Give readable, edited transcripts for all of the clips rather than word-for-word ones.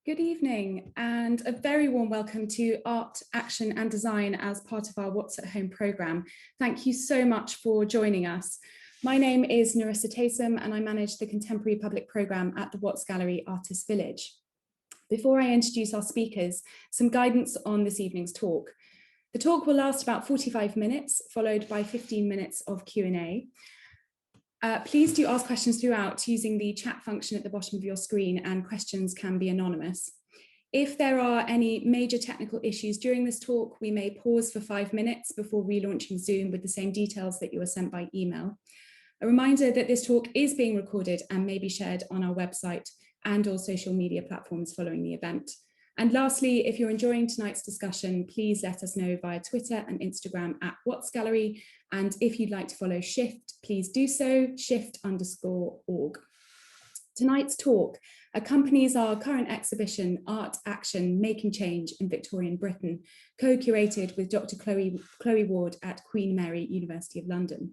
Good evening and a very warm welcome to Art, Action and Design as part of our What's at Home programme. Thank you so much for joining us. My name is Narissa Taysom and I manage the Contemporary Public Programme at the Watts Gallery Artists Village. Before I introduce our speakers, some guidance on this evening's talk. The talk will last about 45 minutes, followed by 15 minutes of Q&A. Please do ask questions throughout using the chat function at the bottom of your screen, and questions can be anonymous. If there are any major technical issues during this talk, we may pause for 5 minutes before relaunching Zoom with the same details that you were sent by email. A reminder that this talk is being recorded and may be shared on our website and all social media platforms following the event. And lastly, if you're enjoying tonight's discussion, please let us know via Twitter and Instagram at Watts Gallery. And if you'd like to follow Shift, please do so, shift_org. Tonight's talk accompanies our current exhibition, Art, Action, Making Change in Victorian Britain, co-curated with Dr. Chloe Ward at Queen Mary, University of London.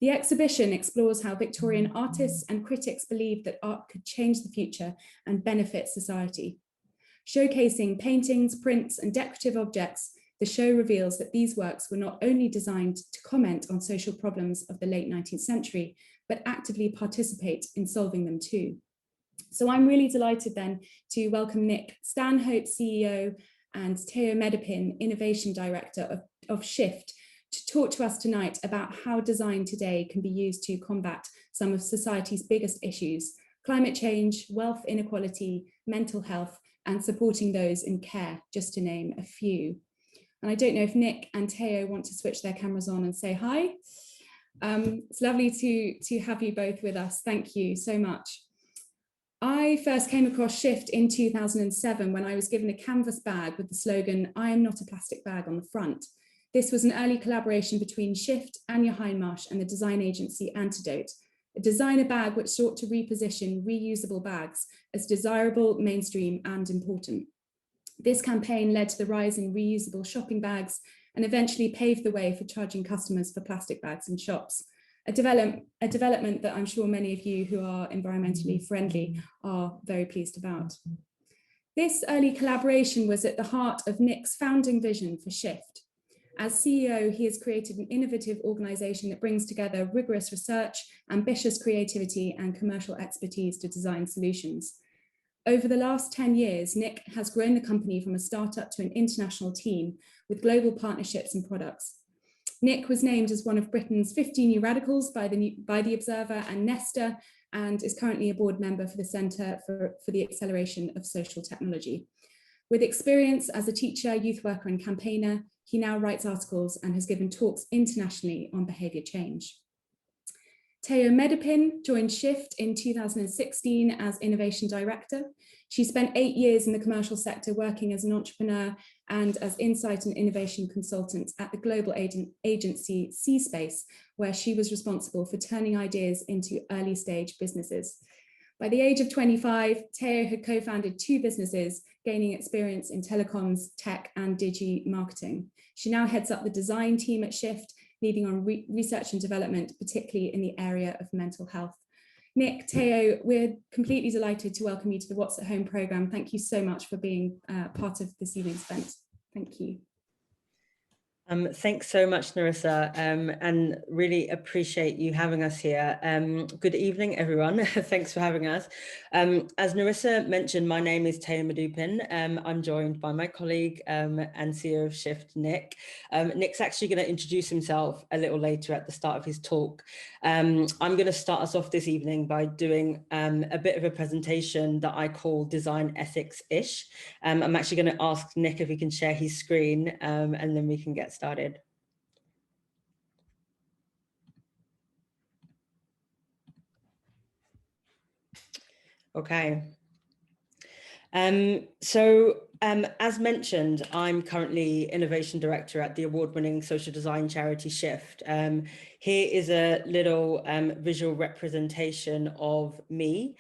The exhibition explores how Victorian artists and critics believed that art could change the future and benefit society. Showcasing paintings, prints, and decorative objects, the show reveals that these works were not only designed to comment on social problems of the late 19th century, but actively participate in solving them too. So I'm really delighted then to welcome Nick Stanhope, CEO, and Tayo Medupin, Innovation Director of Shift, to talk to us tonight about how design today can be used to combat some of society's biggest issues: climate change, wealth inequality, mental health, and supporting those in care, just to name a few. And I don't know if Nick and Tayo want to switch their cameras on and say hi. It's lovely to have you both with us. Thank you so much. I first came across Shift in 2007 when I was given a canvas bag with the slogan, "I am not a plastic bag," on the front. This was an early collaboration between Shift, Anya Hindmarsh, and the design agency Antidote, a designer bag which sought to reposition reusable bags as desirable, mainstream, and important. This campaign led to the rise in reusable shopping bags and eventually paved the way for charging customers for plastic bags in shops, a development that I'm sure many of you who are environmentally friendly are very pleased about. This early collaboration was at the heart of Nick's founding vision for Shift. As CEO, he has created an innovative organisation that brings together rigorous research, ambitious creativity, and commercial expertise to design solutions. Over the last 10 years, Nick has grown the company from a startup to an international team with global partnerships and products. Nick was named as one of Britain's 50 New Radicals by the Observer and Nesta, and is currently a board member for the Centre for the Acceleration of Social Technology. With experience as a teacher, youth worker, and campaigner, he now writes articles and has given talks internationally on behaviour change. Tayo Medupin joined Shift in 2016 as Innovation Director. She spent 8 years in the commercial sector working as an entrepreneur and as insight and innovation consultant at the global agency C-Space, where she was responsible for turning ideas into early stage businesses. By the age of 25, Tayo had co-founded 2 businesses, gaining experience in telecoms, tech, and digi marketing. She now heads up the design team at Shift, leading on research and development, particularly in the area of mental health. Nick, Tayo, we're completely delighted to welcome you to the What's at Home programme. Thank you so much for being part of this evening's event. Thank you. Thanks so much, Narissa, and really appreciate you having us here. Good evening, everyone. Thanks for having us. As Narissa mentioned, my name is Tayo Medupin. I'm joined by my colleague and CEO of Shift, Nick. Nick's actually going to introduce himself a little later at the start of his talk. I'm going to start us off this evening by doing a bit of a presentation that I call Design Ethics-ish. I'm actually going to ask Nick if he can share his screen, and then we can get started. Okay. As mentioned, I'm currently Innovation Director at the award-winning social design charity Shift. Here is a little visual representation of me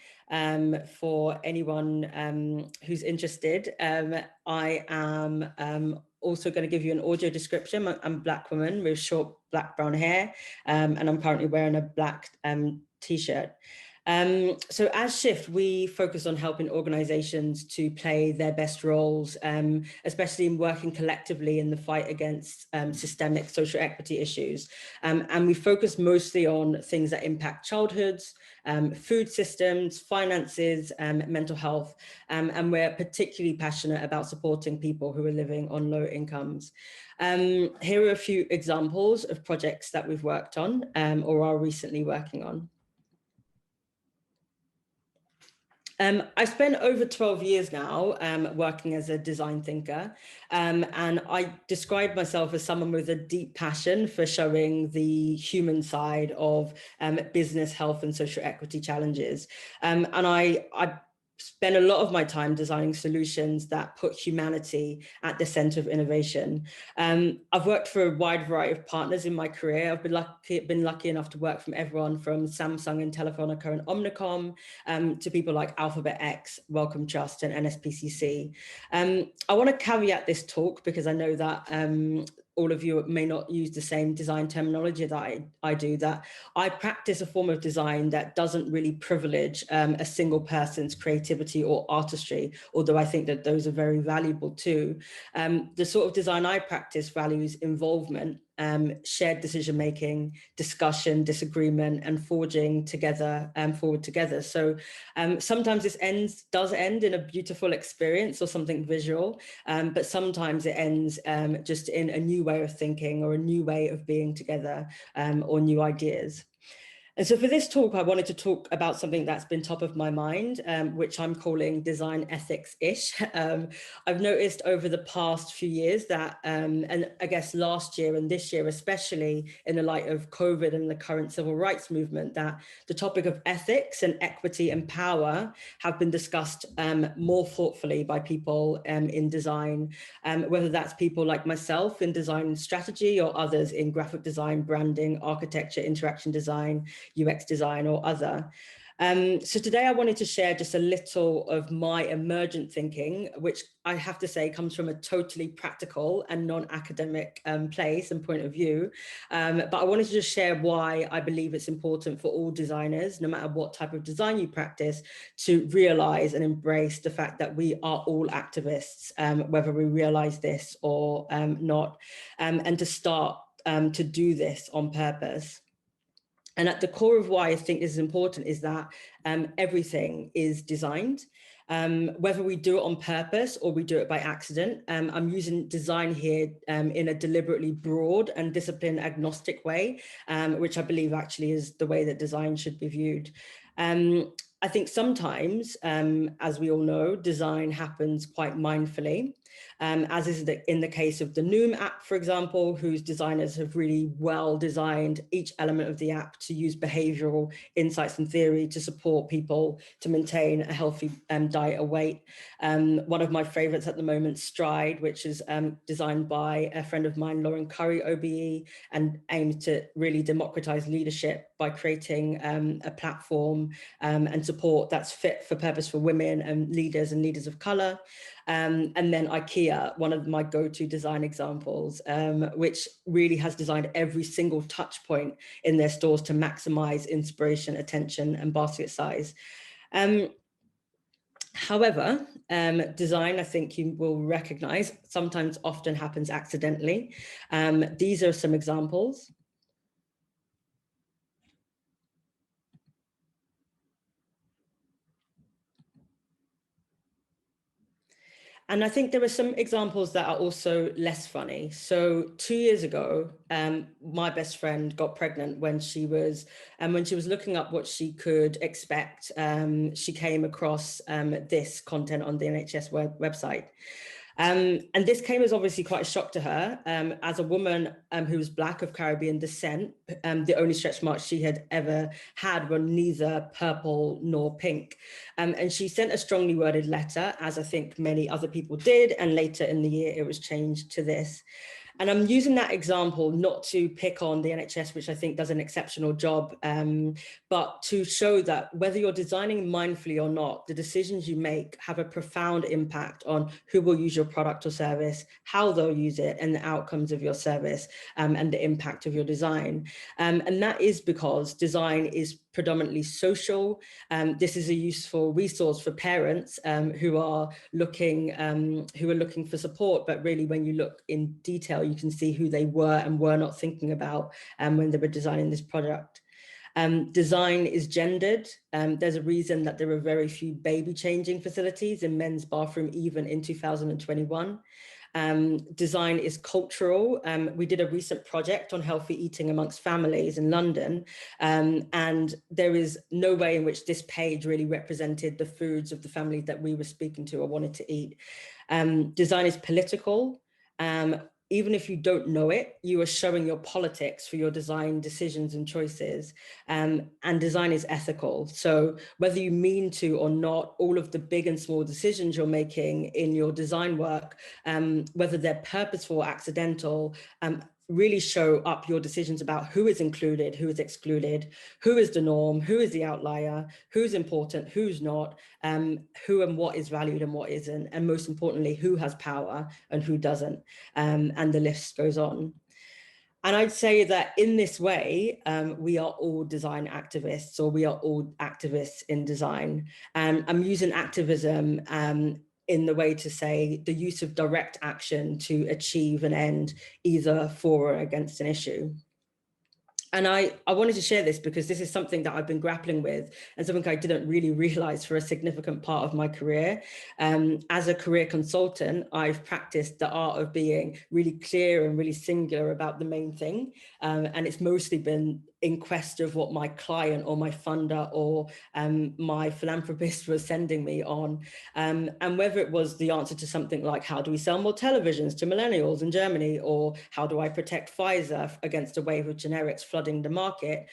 for anyone who's interested. I am also going to give you an audio description. I'm a Black woman with short black brown hair, and I'm currently wearing a black t-shirt. So as Shift, we focus on helping organizations to play their best roles, especially in working collectively in the fight against systemic social equity issues. And we focus mostly on things that impact childhoods, food systems, finances, mental health, and we're particularly passionate about supporting people who are living on low incomes. Here are a few examples of projects that we've worked on or are recently working on. I spent over 12 years now working as a design thinker, and I describe myself as someone with a deep passion for showing the human side of business, health, and social equity challenges. And I spend a lot of my time designing solutions that put humanity at the center of innovation. I've worked for a wide variety of partners in my career. I've been lucky enough to work from everyone from Samsung and Telefonica and Omnicom to people like Alphabet X, Wellcome Trust, and NSPCC. I want to caveat this talk because I know that all of you may not use the same design terminology that I do, that I practice a form of design that doesn't really privilege a single person's creativity or artistry, although I think that those are very valuable too. The sort of design I practice values involvement, shared decision-making, discussion, disagreement, and forging together forward together. So sometimes this does end in a beautiful experience or something visual, but sometimes it ends just in a new way of thinking or a new way of being together or new ideas. And so for this talk, I wanted to talk about something that's been top of my mind, which I'm calling design ethics-ish. I've noticed over the past few years that, and I guess last year and this year, especially in the light of COVID and the current civil rights movement, that the topic of ethics and equity and power have been discussed more thoughtfully by people in design, whether that's people like myself in design strategy or others in graphic design, branding, architecture, interaction design, UX design or other. So today I wanted to share just a little of my emergent thinking, which I have to say comes from a totally practical and non-academic place and point of view. But I wanted to just share why I believe it's important for all designers, no matter what type of design you practice, to realize and embrace the fact that we are all activists, whether we realize this or not, and to start to do this on purpose. And at the core of why I think this is important is that everything is designed, whether we do it on purpose or we do it by accident. I'm using design here in a deliberately broad and discipline agnostic way, which I believe actually is the way that design should be viewed. I think sometimes, as we all know, design happens quite mindfully. As is in the case of the Noom app, for example, whose designers have really well designed each element of the app to use behavioral insights and theory to support people to maintain a healthy diet or weight. One of my favorites at the moment, Stride, which is designed by a friend of mine, Lauren Curry, OBE, and aims to really democratize leadership by creating a platform and support that's fit for purpose for women and leaders of color. And then IKEA, one of my go-to design examples, which really has designed every single touch point in their stores to maximize inspiration, attention, and basket size. However, design, I think you will recognize, sometimes often happens accidentally. These are some examples. And I think there are some examples that are also less funny. So 2 years ago, my best friend got pregnant when she was looking up what she could expect. She came across this content on the NHS website. And this came as obviously quite a shock to her. As a woman who was Black of Caribbean descent, the only stretch marks she had ever had were neither purple nor pink. And she sent a strongly worded letter, as I think many other people did, and later in the year it was changed to this. And I'm using that example not to pick on the NHS, which I think does an exceptional job, but to show that whether you're designing mindfully or not, the decisions you make have a profound impact on who will use your product or service, how they'll use it, and the outcomes of your service, and the impact of your design. And that is because design is predominantly social. This is a useful resource for parents who are looking for support, but really when you look in detail, you can see who they were and were not thinking about when they were designing this product. Design is gendered. There's a reason that there are very few baby changing facilities in men's bathroom, even in 2021. Design is cultural. We did a recent project on healthy eating amongst families in London, and there is no way in which this page really represented the foods of the families that we were speaking to or wanted to eat. Design is political. Even if you don't know it, you are showing your politics for your design decisions and choices. And design is ethical. So whether you mean to or not, all of the big and small decisions you're making in your design work, whether they're purposeful or accidental, really show up your decisions about who is included, who is excluded, who is the norm, who is the outlier, who's important, who's not, who and what is valued and what isn't, and most importantly, who has power and who doesn't, and the list goes on. And I'd say that in this way, we are all design activists, or we are all activists in design. I'm using activism in the way to say the use of direct action to achieve an end, either for or against an issue. And I wanted to share this because this is something that I've been grappling with and something I didn't really realize for a significant part of my career. As a career consultant, I've practiced the art of being really clear and really singular about the main thing. And it's mostly been in quest of what my client or my funder or my philanthropist was sending me on. And whether it was the answer to something like, how do we sell more televisions to millennials in Germany? Or how do I protect Pfizer against a wave of generics flooding the market?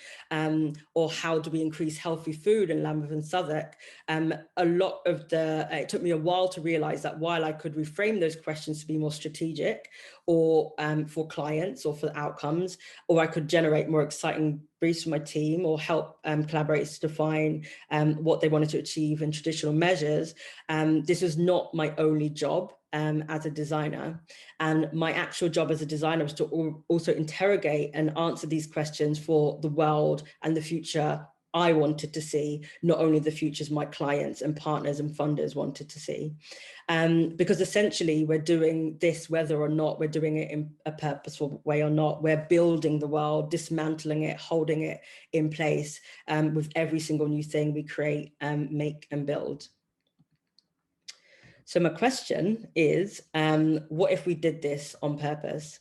Or how do we increase healthy food in Lambeth and Southwark? A lot of it took me a while to realize that while I could reframe those questions to be more strategic, or for clients or for outcomes, or I could generate more exciting briefs for my team or help collaborators define what they wanted to achieve in traditional measures. This was not my only job as a designer. And my actual job as a designer was to also interrogate and answer these questions for the world and the future I wanted to see, not only the futures my clients and partners and funders wanted to see. Because essentially we're doing this whether or not we're doing it in a purposeful way or not. We're building the world, dismantling it, holding it in place with every single new thing we create, make and build. So my question is, what if we did this on purpose?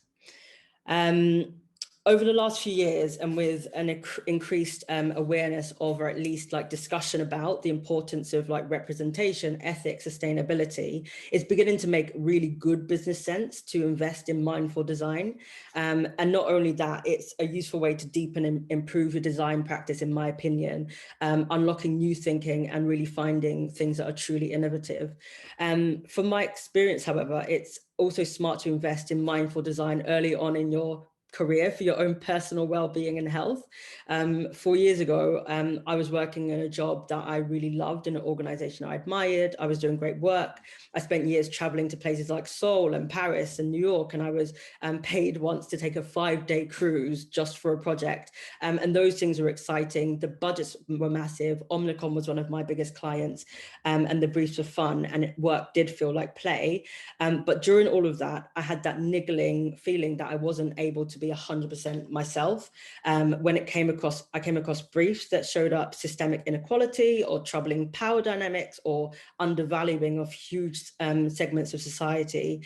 Over the last few years, and with an increased awareness of, or at least like discussion about the importance of like representation, ethics, sustainability, it's beginning to make really good business sense to invest in mindful design. And not only that, it's a useful way to deepen and improve your design practice, in my opinion, unlocking new thinking and really finding things that are truly innovative. From my experience, however, it's also smart to invest in mindful design early on in your career for your own personal well-being and health. 4 years ago, I was working in a job that I really loved in an organization I admired. I was doing great work. I spent years traveling to places like Seoul and Paris and New York, and I was paid once to take a 5-day cruise just for a project. And those things were exciting. The budgets were massive. Omnicom was one of my biggest clients, and the briefs were fun, and work did feel like play. But during all of that, I had that niggling feeling that I wasn't able to be 100% myself. When I came across briefs that showed up systemic inequality or troubling power dynamics or undervaluing of huge segments of society.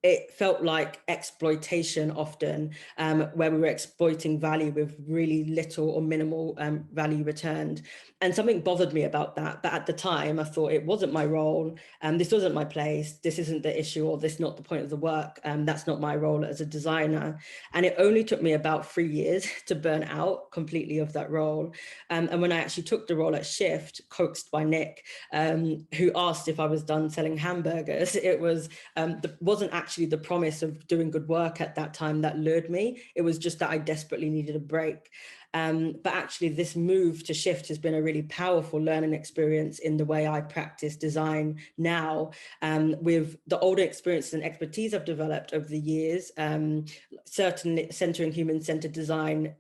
It felt like exploitation often, where we were exploiting value with really little or minimal value returned. And something bothered me about that. But at the time, I thought it wasn't my role. This wasn't my place. This isn't the issue, or this is not the point of the work. That's not my role as a designer. And it only took me about 3 years to burn out completely of that role. And when I actually took the role at Shift, coaxed by Nick, who asked if I was done selling hamburgers, it wasn't actually actually the promise of doing good work at that time that lured me. It was just that I desperately needed a break. But actually this move to shift has been a really powerful learning experience in the way I practice design now, with the older experiences and expertise I've developed over the years. Certainly centering human-centered design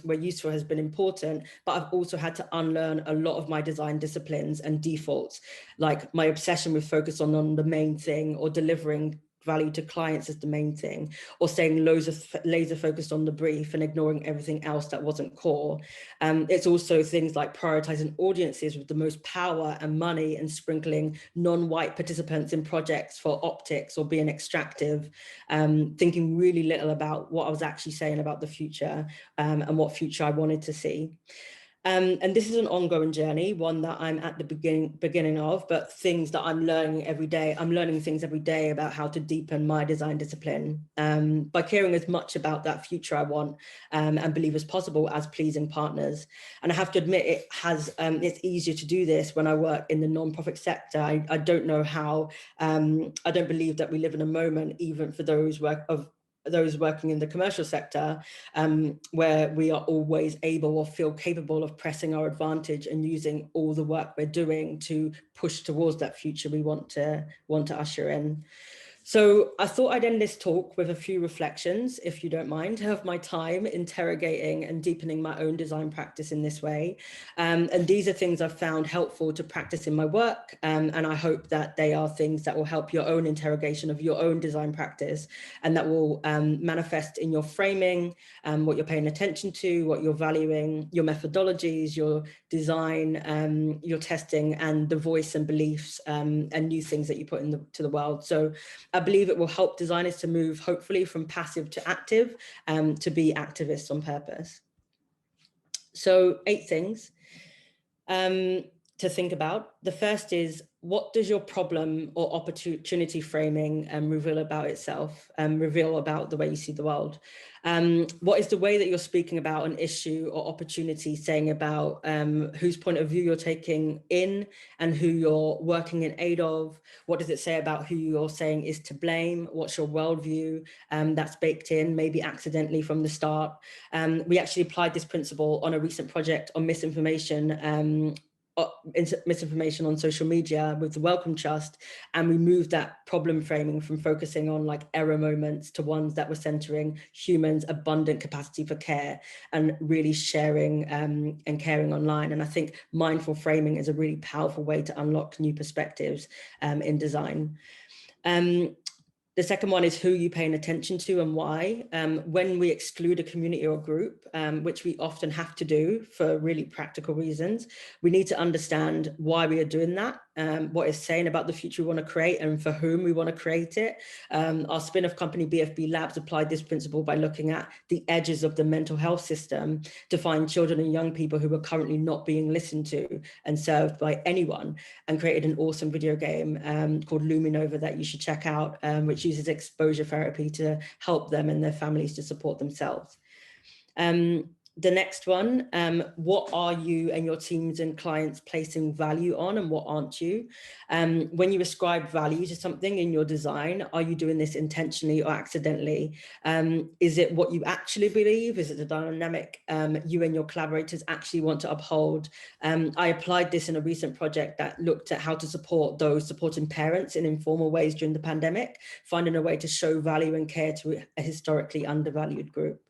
where useful has been important, but I've also had to unlearn a lot of my design disciplines and defaults, like my obsession with focus on the main thing, or delivering value to clients as the main thing, or staying laser focused on the brief and ignoring everything else that wasn't core. It's also things like prioritizing audiences with the most power and money, and sprinkling non-white participants in projects for optics or being extractive, thinking really little about what I was actually saying about the future, and what future I wanted to see. And this is an ongoing journey, one that I'm at the beginning of, but things that I'm learning every day. I'm learning things every day about how to deepen my design discipline, by caring as much about that future I want, and believe as possible, as pleasing partners. And I have to admit, it's easier to do this when I work in the non-profit sector. I don't know how. I don't believe that we live in a moment, even for those working in the commercial sector, where we are always able or feel capable of pressing our advantage and using all the work we're doing to push towards that future we want to usher in. So I thought I'd end this talk with a few reflections, if you don't mind, of my time interrogating and deepening my own design practice in this way. And these are things I've found helpful to practice in my work. And I hope that they are things that will help your own interrogation of your own design practice, and that will manifest in your framing, what you're paying attention to, what you're valuing, your methodologies, your design, your testing, and the voice and beliefs and new things that you put into the world. So I believe it will help designers to move, hopefully, from passive to active, to be activists on purpose. So 8 things to think about. The first is, what does your problem or opportunity framing reveal about itself, reveal about the way you see the world? What is the way that you're speaking about an issue or opportunity saying about whose point of view you're taking in and who you're working in aid of? What does it say about who you're saying is to blame? What's your worldview that's baked in, maybe accidentally from the start? We actually applied this principle on a recent project on misinformation on social media with the Wellcome Trust, and we moved that problem framing from focusing on like error moments to ones that were centering humans' abundant capacity for care and really sharing and caring online. And I think mindful framing is a really powerful way to unlock new perspectives in design. The second one is who you're paying attention to and why. When we exclude a community or group, which we often have to do for really practical reasons, we need to understand why we are doing that, what it's saying about the future we want to create and for whom we want to create it. Our spin-off company, BFB Labs, applied this principle by looking at the edges of the mental health system to find children and young people who are currently not being listened to and served by anyone, and created an awesome video game called Luminova that you should check out, which uses exposure therapy to help them and their families to support themselves. The next one, what are you and your teams and clients placing value on, and what aren't you? When you ascribe value to something in your design, are you doing this intentionally or accidentally? Is it what you actually believe? Is it the dynamic you and your collaborators actually want to uphold? I applied this in a recent project that looked at how to support those supporting parents in informal ways during the pandemic, finding a way to show value and care to a historically undervalued group.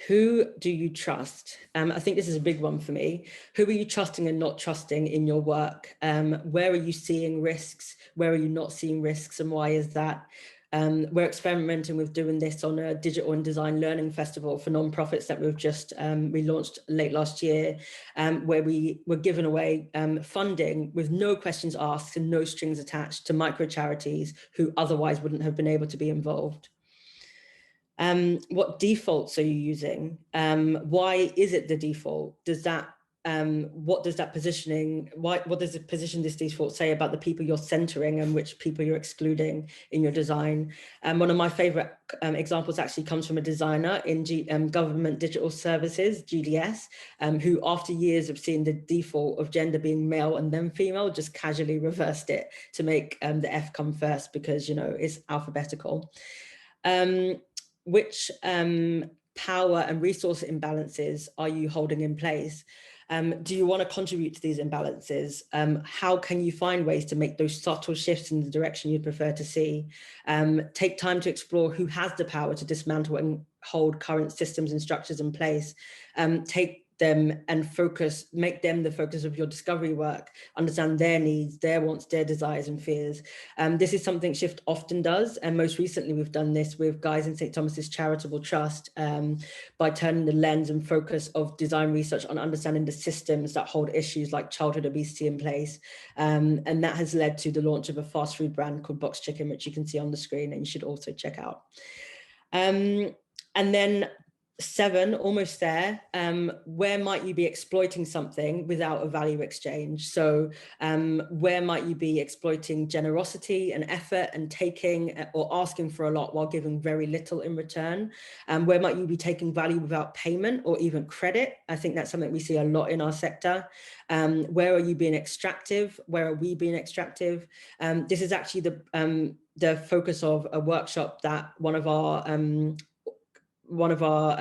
Who do you trust? I think this is a big one for me. Who are you trusting and not trusting in your work? Where are you seeing risks? Where are you not seeing risks, and why is that? We're experimenting with doing this on a digital and design learning festival for nonprofits that we've just we launched late last year, where we were giving away funding with no questions asked and no strings attached to micro charities who otherwise wouldn't have been able to be involved. What defaults are you using? Why is it the default? Does that what does that positioning, what does the position this default say about the people you're centering and which people you're excluding in your design? One of my favorite examples actually comes from a designer in Government Digital Services, GDS, who after years of seeing the default of gender being male and then female, just casually reversed it to make the F come first because, you know, it's alphabetical. Which power and resource imbalances are you holding in place? Do you want to contribute to these imbalances? How can you find ways to make those subtle shifts in the direction you'd prefer to see? Take time to explore who has the power to dismantle and hold current systems and structures in place. Take them and make them the focus of your discovery work, understand their needs, their wants, their desires and fears. This is something Shift often does. And most recently, we've done this with Guy's and St. Thomas's Charitable Trust by turning the lens and focus of design research on understanding the systems that hold issues like childhood obesity in place. And that has led to the launch of a fast food brand called Box Chicken, which you can see on the screen and you should also check out. And then 7, almost there, where might you be exploiting something without a value exchange? So where might you be exploiting generosity and effort and taking or asking for a lot while giving very little in return? Where might you be taking value without payment or even credit? I think that's something we see a lot in our sector. Where are you being extractive? Where are we being extractive? This is actually the focus of a workshop that one of our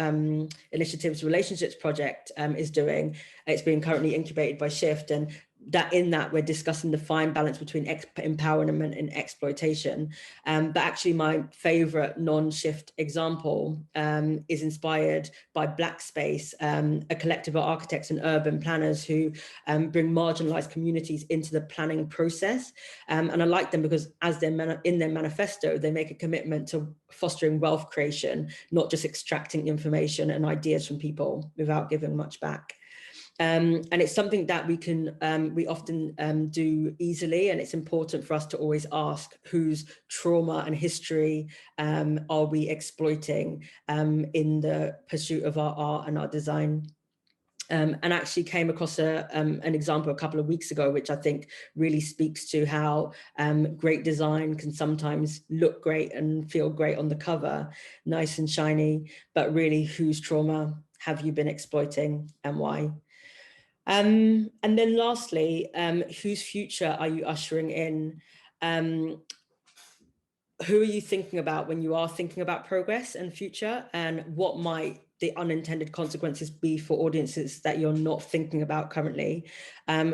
initiatives, relationships project, is doing. It's being currently incubated by Shift, and that we're discussing the fine balance between empowerment and exploitation. But actually my favorite non-Shift example is inspired by Black Space, a collective of architects and urban planners who bring marginalized communities into the planning process. And I like them because as they're in their manifesto, they make a commitment to fostering wealth creation, not just extracting information and ideas from people without giving much back. And it's something that we often do easily, and it's important for us to always ask whose trauma and history are we exploiting in the pursuit of our art and our design. And actually came across an example a couple of weeks ago, which I think really speaks to how great design can sometimes look great and feel great on the cover, nice and shiny, but really whose trauma have you been exploiting and why? And then lastly, whose future are you ushering in? Who are you thinking about when you are thinking about progress and future, and what might the unintended consequences be for audiences that you're not thinking about currently?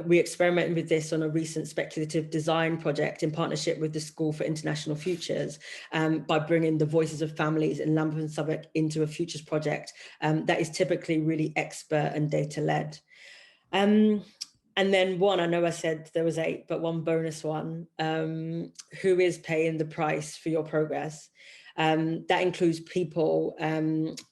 We experimented with this on a recent speculative design project in partnership with the School for International Futures by bringing the voices of families in Lambeth and Southwark into a futures project that is typically really expert and data-led. And then I know I said there was 8, but one bonus one, who is paying the price for your progress? That includes people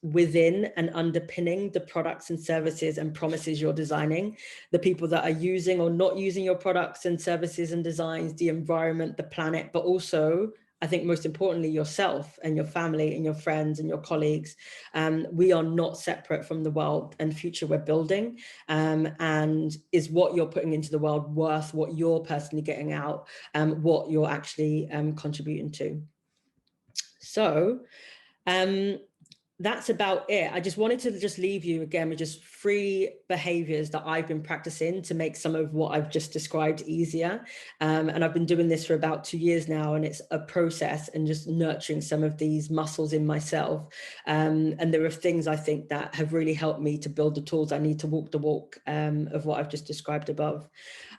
within and underpinning the products and services and promises you're designing, the people that are using or not using your products and services and designs, the environment, the planet, but also, I think most importantly, yourself and your family and your friends and your colleagues. We are not separate from the world and future we're building. And is what you're putting into the world worth what you're personally getting out, what you're actually contributing to? So that's about it. I just wanted to just leave you again with just 3 behaviors that I've been practicing to make some of what I've just described easier. And I've been doing this for about 2 years now, and it's a process and just nurturing some of these muscles in myself. And there are things I think that have really helped me to build the tools I need to walk the walk of what I've just described above.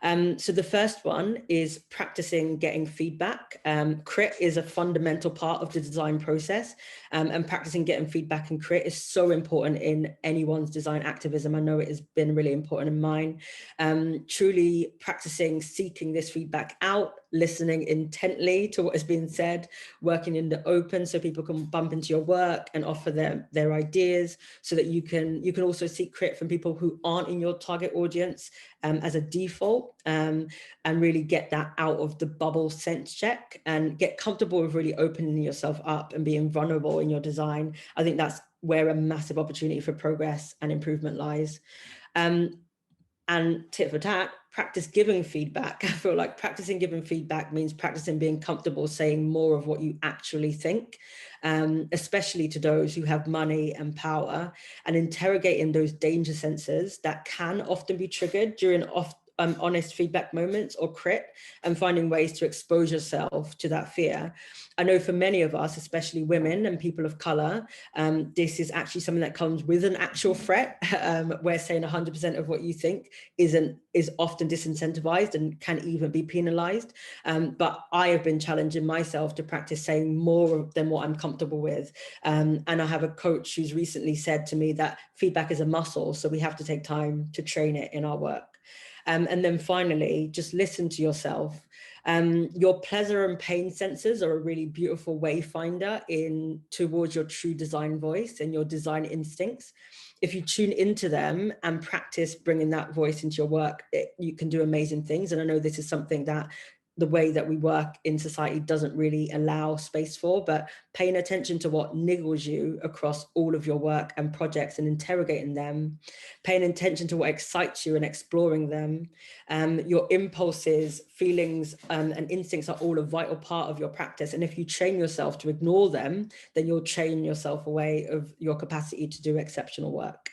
So the first one is practicing getting feedback. Crit is a fundamental part of the design process, and practicing getting feedback and crit is so important in anyone's design activism. I know it has been really important in mine. Truly practicing seeking this feedback out, listening intently to what is being said, working in the open so people can bump into your work and offer their ideas, so that you can also seek crit from people who aren't in your target audience as a default, and really get that out of the bubble sense check and get comfortable with really opening yourself up and being vulnerable in your design. I think that's where a massive opportunity for progress and improvement lies. And tit for tat, practice giving feedback. I feel like practicing giving feedback means practicing being comfortable saying more of what you actually think, especially to those who have money and power, and interrogating those danger sensors that can often be triggered during honest feedback moments or crit, and finding ways to expose yourself to that fear. I know for many of us, especially women and people of color, this is actually something that comes with an actual threat, where saying 100% of what you think is often disincentivized and can even be penalized. But I have been challenging myself to practice saying more than what I'm comfortable with. And I have a coach who's recently said to me that feedback is a muscle, so we have to take time to train it in our work. And then finally, just listen to yourself. Your pleasure and pain sensors are a really beautiful wayfinder towards your true design voice and your design instincts. If you tune into them and practice bringing that voice into your work, you can do amazing things. And I know this is something that the way that we work in society doesn't really allow space for, but paying attention to what niggles you across all of your work and projects and interrogating them, paying attention to what excites you and exploring them. Your impulses, feelings, and instincts are all a vital part of your practice. And if you train yourself to ignore them, then you'll train yourself away of your capacity to do exceptional work.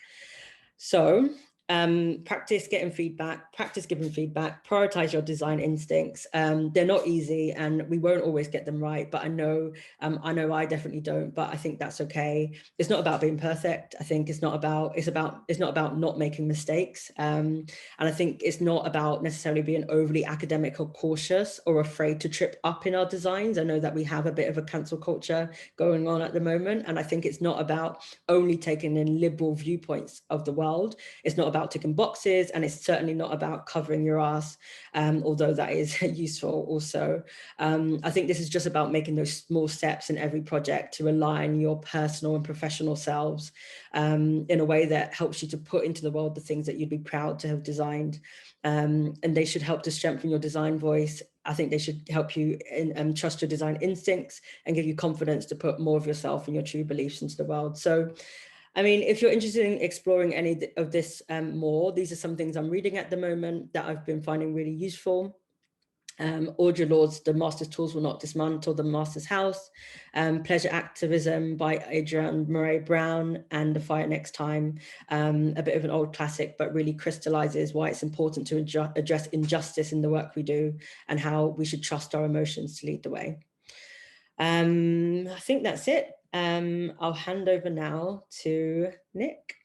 So practice getting feedback, practice giving feedback, prioritize your design instincts. They're not easy and we won't always get them right, but I know I definitely don't, but I think that's okay. It's not about being perfect. I think it's not about not making mistakes. And I think it's not about necessarily being overly academic or cautious or afraid to trip up in our designs. I know that we have a bit of a cancel culture going on at the moment. And I think it's not about only taking in liberal viewpoints of the world. It's not about ticking boxes, and it's certainly not about covering your ass, although that is useful also. I think this is just about making those small steps in every project to align your personal and professional selves in a way that helps you to put into the world the things that you'd be proud to have designed. And they should help to strengthen your design voice. I think they should help you trust your design instincts and give you confidence to put more of yourself and your true beliefs into the world. So I mean, if you're interested in exploring any of this more, these are some things I'm reading at the moment that I've been finding really useful. Audre Lorde's The Master's Tools Will Not Dismantle the Master's House, Pleasure Activism by Adrienne Murray Brown, and The Fire Next Time, a bit of an old classic, but really crystallizes why it's important to address injustice in the work we do and how we should trust our emotions to lead the way. I think that's it. I'll hand over now to Nick.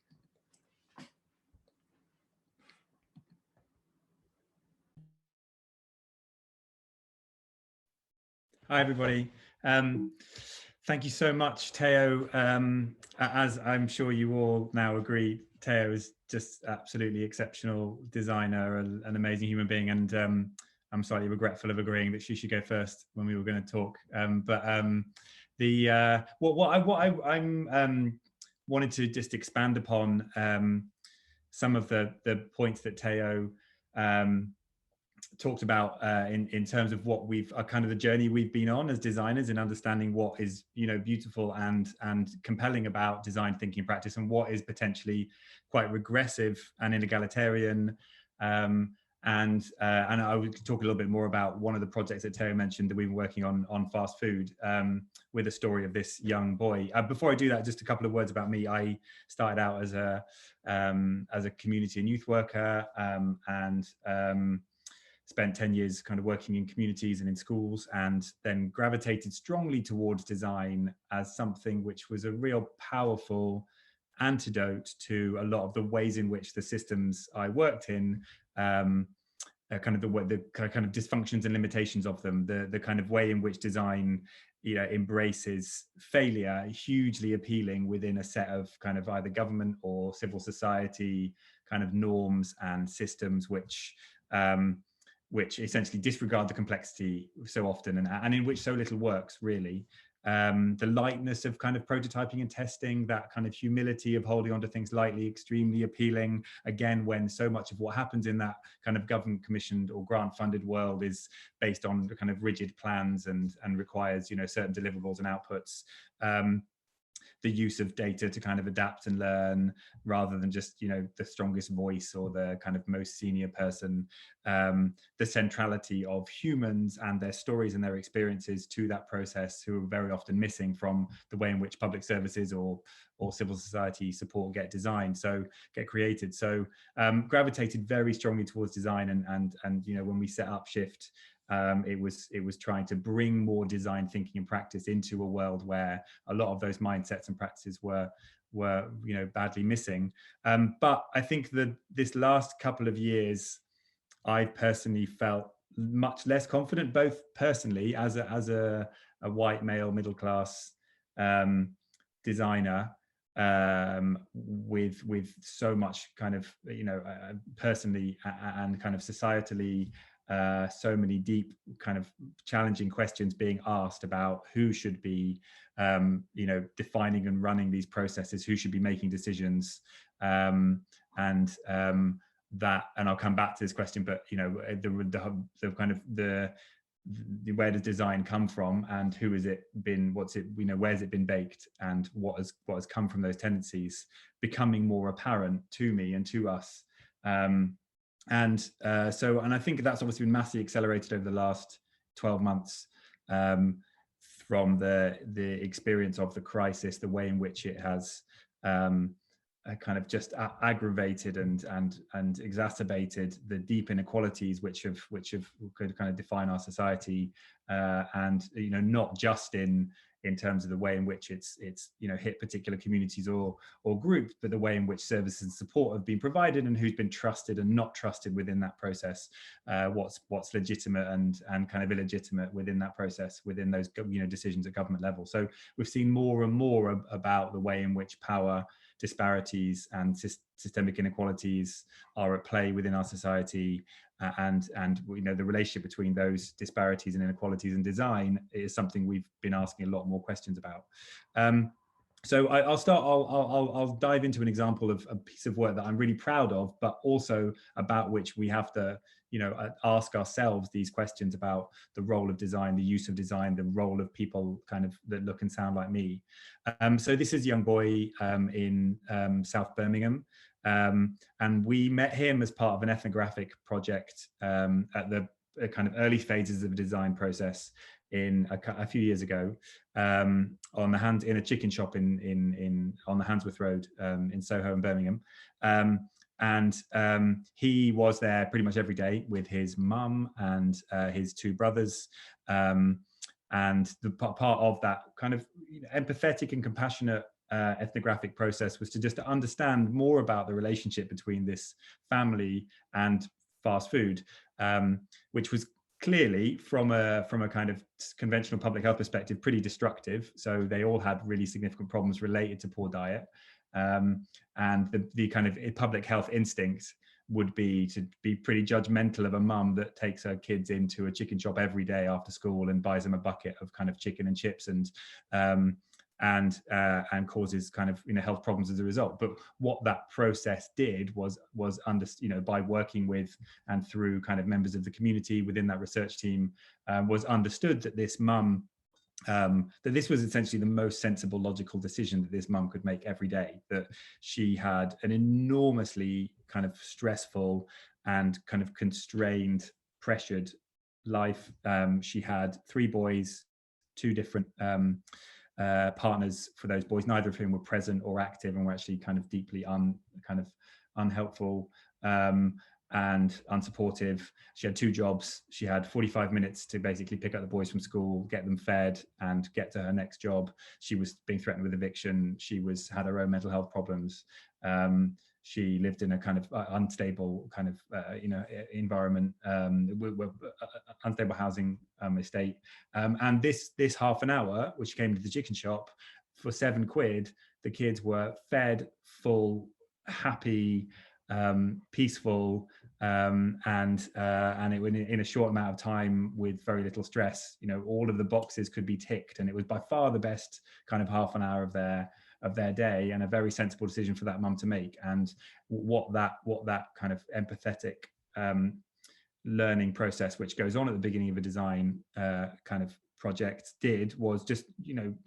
Hi, everybody. Thank you so much, Tayo. As I'm sure you all now agree, Tayo is just absolutely exceptional designer, an amazing human being, and I'm slightly regretful of agreeing that she should go first when we were going to talk. What I wanted to just expand upon some of the points that Tayo talked about in terms of what we've kind of the journey we've been on as designers in understanding what is beautiful and compelling about design thinking practice, and what is potentially quite regressive and inegalitarian. And I would talk a little bit more about one of the projects that Tayo mentioned that we've been working on fast food, with a story of this young boy. Before I do that, just a couple of words about me. I started out as a community and youth worker, and spent 10 years kind of working in communities and in schools, and then gravitated strongly towards design as something which was a real powerful antidote to a lot of the ways in which the systems I worked in, kind of the kind of dysfunctions and limitations of them, the kind of way in which design embraces failure, hugely appealing within a set of kind of either government or civil society kind of norms and systems which essentially disregard the complexity so often, and in which so little works really. The lightness of kind of prototyping and testing, that kind of humility of holding onto things lightly, extremely appealing, again, when so much of what happens in that kind of government commissioned or grant funded world is based on kind of rigid plans and requires certain deliverables and outputs. the use of data to kind of adapt and learn, rather than just, you know, the strongest voice or the kind of most senior person. The centrality of humans and their stories and their experiences to that process, who are very often missing from the way in which public services or civil society support get created. So gravitated very strongly towards design, and you know, when we set up Shift, it was trying to bring more design thinking and practice into a world where a lot of those mindsets and practices were you know, badly missing. But I think that this last couple of years, I personally felt much less confident, both personally as a white male middle class designer, with so much kind of, you know, personally and kind of societally, so many deep kind of challenging questions being asked about who should be, you know, defining and running these processes, who should be making decisions, that, and I'll come back to this question, but you know, the kind of the where does design come from, and who has it been, what's it, you know, where's it been baked, and what has come from those tendencies becoming more apparent to me and to us. And I think that's obviously been massively accelerated over the last 12 months, from the experience of the crisis, the way in which it has kind of just aggravated and exacerbated the deep inequalities which have could kind of define our society, and you know, not just in terms of the way in which it's you know, hit particular communities or groups, but the way in which services and support have been provided, and who's been trusted and not trusted within that process, what's legitimate and kind of illegitimate within that process, within those, you know, decisions at government level. So we've seen more and more about the way in which power disparities and systemic inequalities are at play within our society, and you know, the relationship between those disparities and inequalities and design is something we've been asking a lot more questions about. So I'll dive into an example of a piece of work that I'm really proud of, but also about which we have to, you know, ask ourselves these questions about the role of design, the use of design, the role of people kind of that look and sound like me. So this is a young boy in South Birmingham, and we met him as part of an ethnographic project at the kind of early phases of the design process in a few years ago, in a chicken shop on the Handsworth Road in Soho in Birmingham. And he was there pretty much every day with his mum and his two brothers. And the part of that kind of, you know, empathetic and compassionate ethnographic process was to just to understand more about the relationship between this family and fast food, which was clearly from a kind of conventional public health perspective pretty destructive. So they all had really significant problems related to poor diet, and the kind of public health instinct would be to be pretty judgmental of a mum that takes her kids into a chicken shop every day after school and buys them a bucket of kind of chicken and chips and causes kind of, you know, health problems as a result. But what that process did was you know, by working with and through kind of members of the community within that research team, was understood that this mum, that this was essentially the most sensible, logical decision that this mum could make every day, that she had an enormously kind of stressful and kind of constrained, pressured life. She had 3 boys, 2 different partners for those boys, neither of whom were present or active and were actually kind of deeply unhelpful and unsupportive. She had 2 jobs. She had 45 minutes to basically pick up the boys from school, get them fed, and get to her next job. She was being threatened with eviction. She had her own mental health problems. She lived in a kind of unstable kind of you know, environment, unstable housing estate. And this half an hour, which came to the chicken shop for £7, the kids were fed, full, happy, peaceful, and it went in a short amount of time with very little stress. You know, all of the boxes could be ticked, and it was by far the best kind of half an hour of their day, and a very sensible decision for that mum to make. And what that kind of empathetic learning process, which goes on at the beginning of a design kind of project did was just,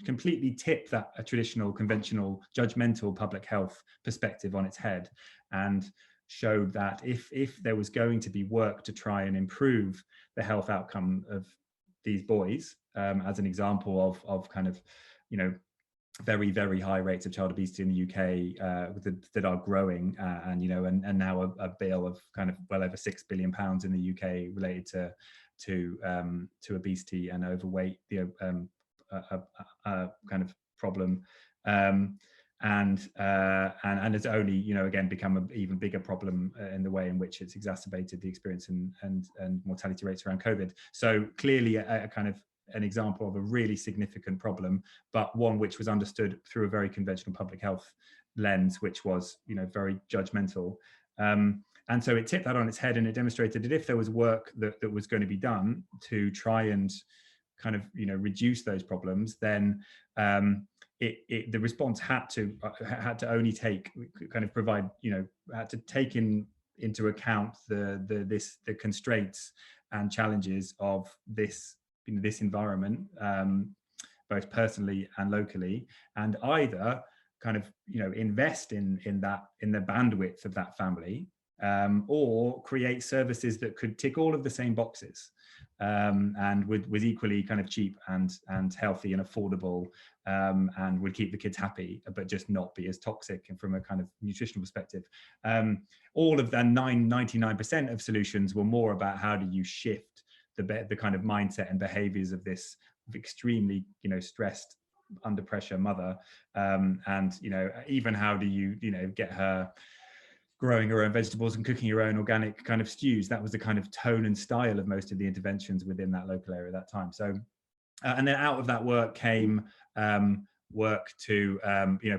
completely tip that a traditional, conventional, judgmental public health perspective on its head, and showed that if there was going to be work to try and improve the health outcome of these boys, as an example of kind of, very, very high rates of child obesity in the UK that are growing, and now a bill of kind of well over £6 billion in the UK related to obesity and overweight, kind of problem, and it's only again become an even bigger problem in the way in which it's exacerbated the experience and mortality rates around COVID. So clearly a kind of an example of a really significant problem, but one which was understood through a very conventional public health lens, which was, very judgmental. And so it tipped that on its head, and it demonstrated that if there was work that was going to be done to try and kind of, reduce those problems, then the response had to only take, kind of provide, had to take into account the constraints and challenges of this environment, both personally and locally, and either kind of invest in the bandwidth of that family, or create services that could tick all of the same boxes, and was equally kind of cheap and healthy and affordable, and would keep the kids happy, but just not be as toxic and from a kind of nutritional perspective. All of the 99% of solutions were more about how do you shift the kind of mindset and behaviors of this extremely, stressed, under pressure mother, and even how do you get her growing her own vegetables and cooking her own organic kind of stews. That was the kind of tone and style of most of the interventions within that local area at that time. So and then out of that work came work to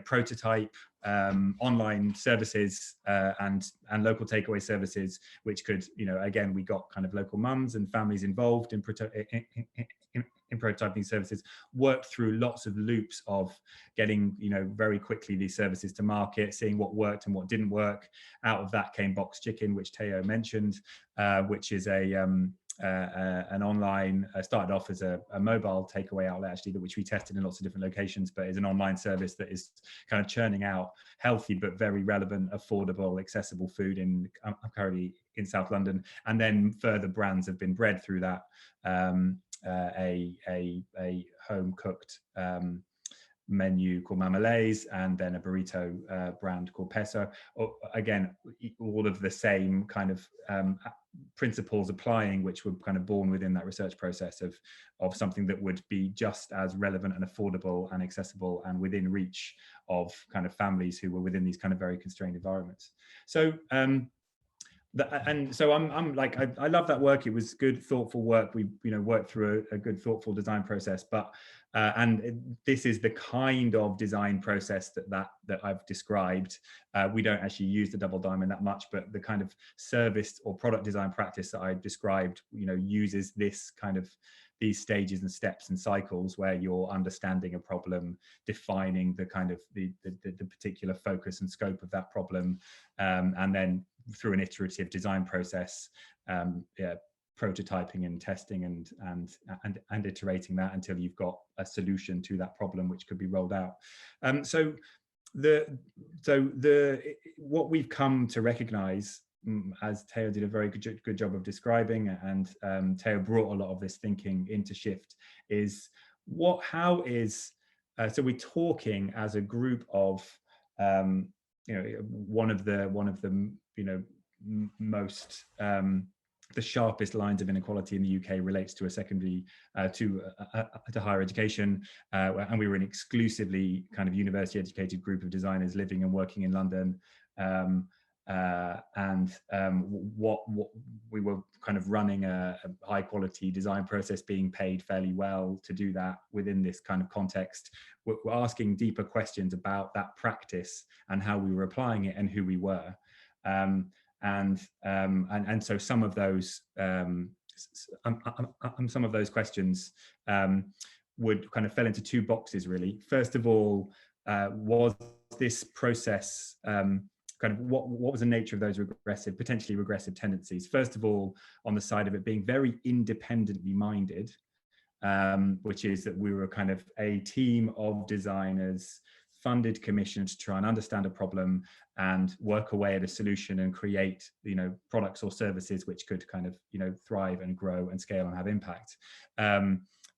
prototype online services and local takeaway services, which could, again, we got kind of local mums and families involved in prototyping services, worked through lots of loops of getting, very quickly these services to market, seeing what worked and what didn't work. Out of that came Box Chicken, which Tayo mentioned, which is an online, started off as a mobile takeaway outlet, actually, which we tested in lots of different locations, but is an online service that is kind of churning out healthy but very relevant, affordable, accessible food I'm currently in South London. And then further brands have been bred through that, a home cooked menu called Mamalays, and then a burrito brand called Peso. Again, all of the same kind of principles applying, which were kind of born within that research process of something that would be just as relevant and affordable and accessible and within reach of kind of families who were within these kind of very constrained environments. So so I'm like, I love that work. It was good, thoughtful work. We worked through a good, thoughtful design process, but this is the kind of design process that I've described. We don't actually use the double diamond that much, but the kind of service or product design practice that I described, uses this kind of these stages and steps and cycles where you're understanding a problem, defining the kind of the particular focus and scope of that problem, and then through an iterative design process, prototyping and testing and iterating that until you've got a solution to that problem which could be rolled out. So what we've come to recognize, as Tayo did a very good job of describing, and Tayo brought a lot of this thinking into Shift, is so we're talking as a group of one of the most the sharpest lines of inequality in the UK relates to a secondary to higher education, and we were an exclusively kind of university educated group of designers living and working in London, what we were kind of running a high quality design process, being paid fairly well to do that within this kind of context. We're asking deeper questions about that practice and how we were applying it and who we were. And so some of those questions would kind of fell into two boxes, really. First of all, was this process kind of what was the nature of those potentially regressive tendencies? First of all, on the side of it being very independently minded, which is that we were kind of a team of designers funded, commissioned to try and understand a problem and work away at a solution and create, products or services which could kind of, thrive and grow and scale and have impact.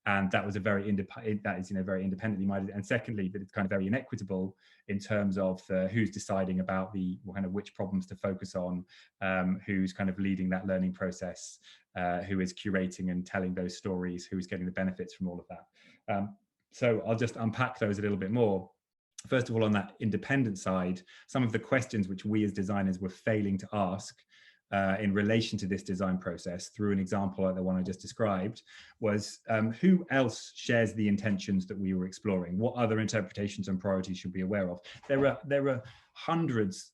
And that was a very very independently minded. And secondly, that it's kind of very inequitable in terms of who's deciding about the kind of which problems to focus on, who's kind of leading that learning process, who is curating and telling those stories, who is getting the benefits from all of that. So I'll just unpack those a little bit more. First of all, on that independent side, some of the questions which we as designers were failing to ask in relation to this design process, through an example like the one I just described, was who else shares the intentions that we were exploring? What other interpretations and priorities should we be aware of? There are hundreds,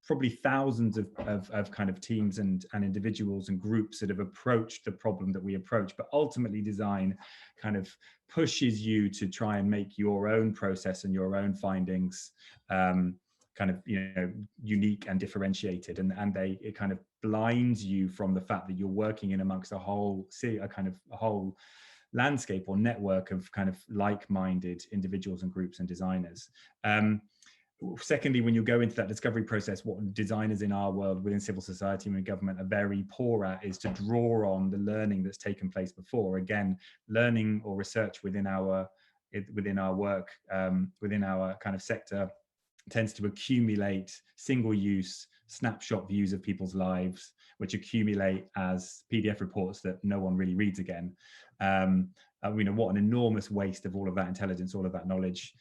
probably thousands of kind of teams and individuals and groups that have approached the problem that we approach, but ultimately design kind of pushes you to try and make your own process and your own findings kind of unique and differentiated, and it kind of blinds you from the fact that you're working in amongst a whole landscape or network of kind of like-minded individuals and groups and designers. Secondly, when you go into that discovery process, what designers in our world, within civil society and government, are very poor at is to draw on the learning that's taken place before. Again, learning or research within our work, within our kind of sector, tends to accumulate single-use snapshot views of people's lives, which accumulate as PDF reports that no one really reads again. What an enormous waste of all of that intelligence, all of that knowledge.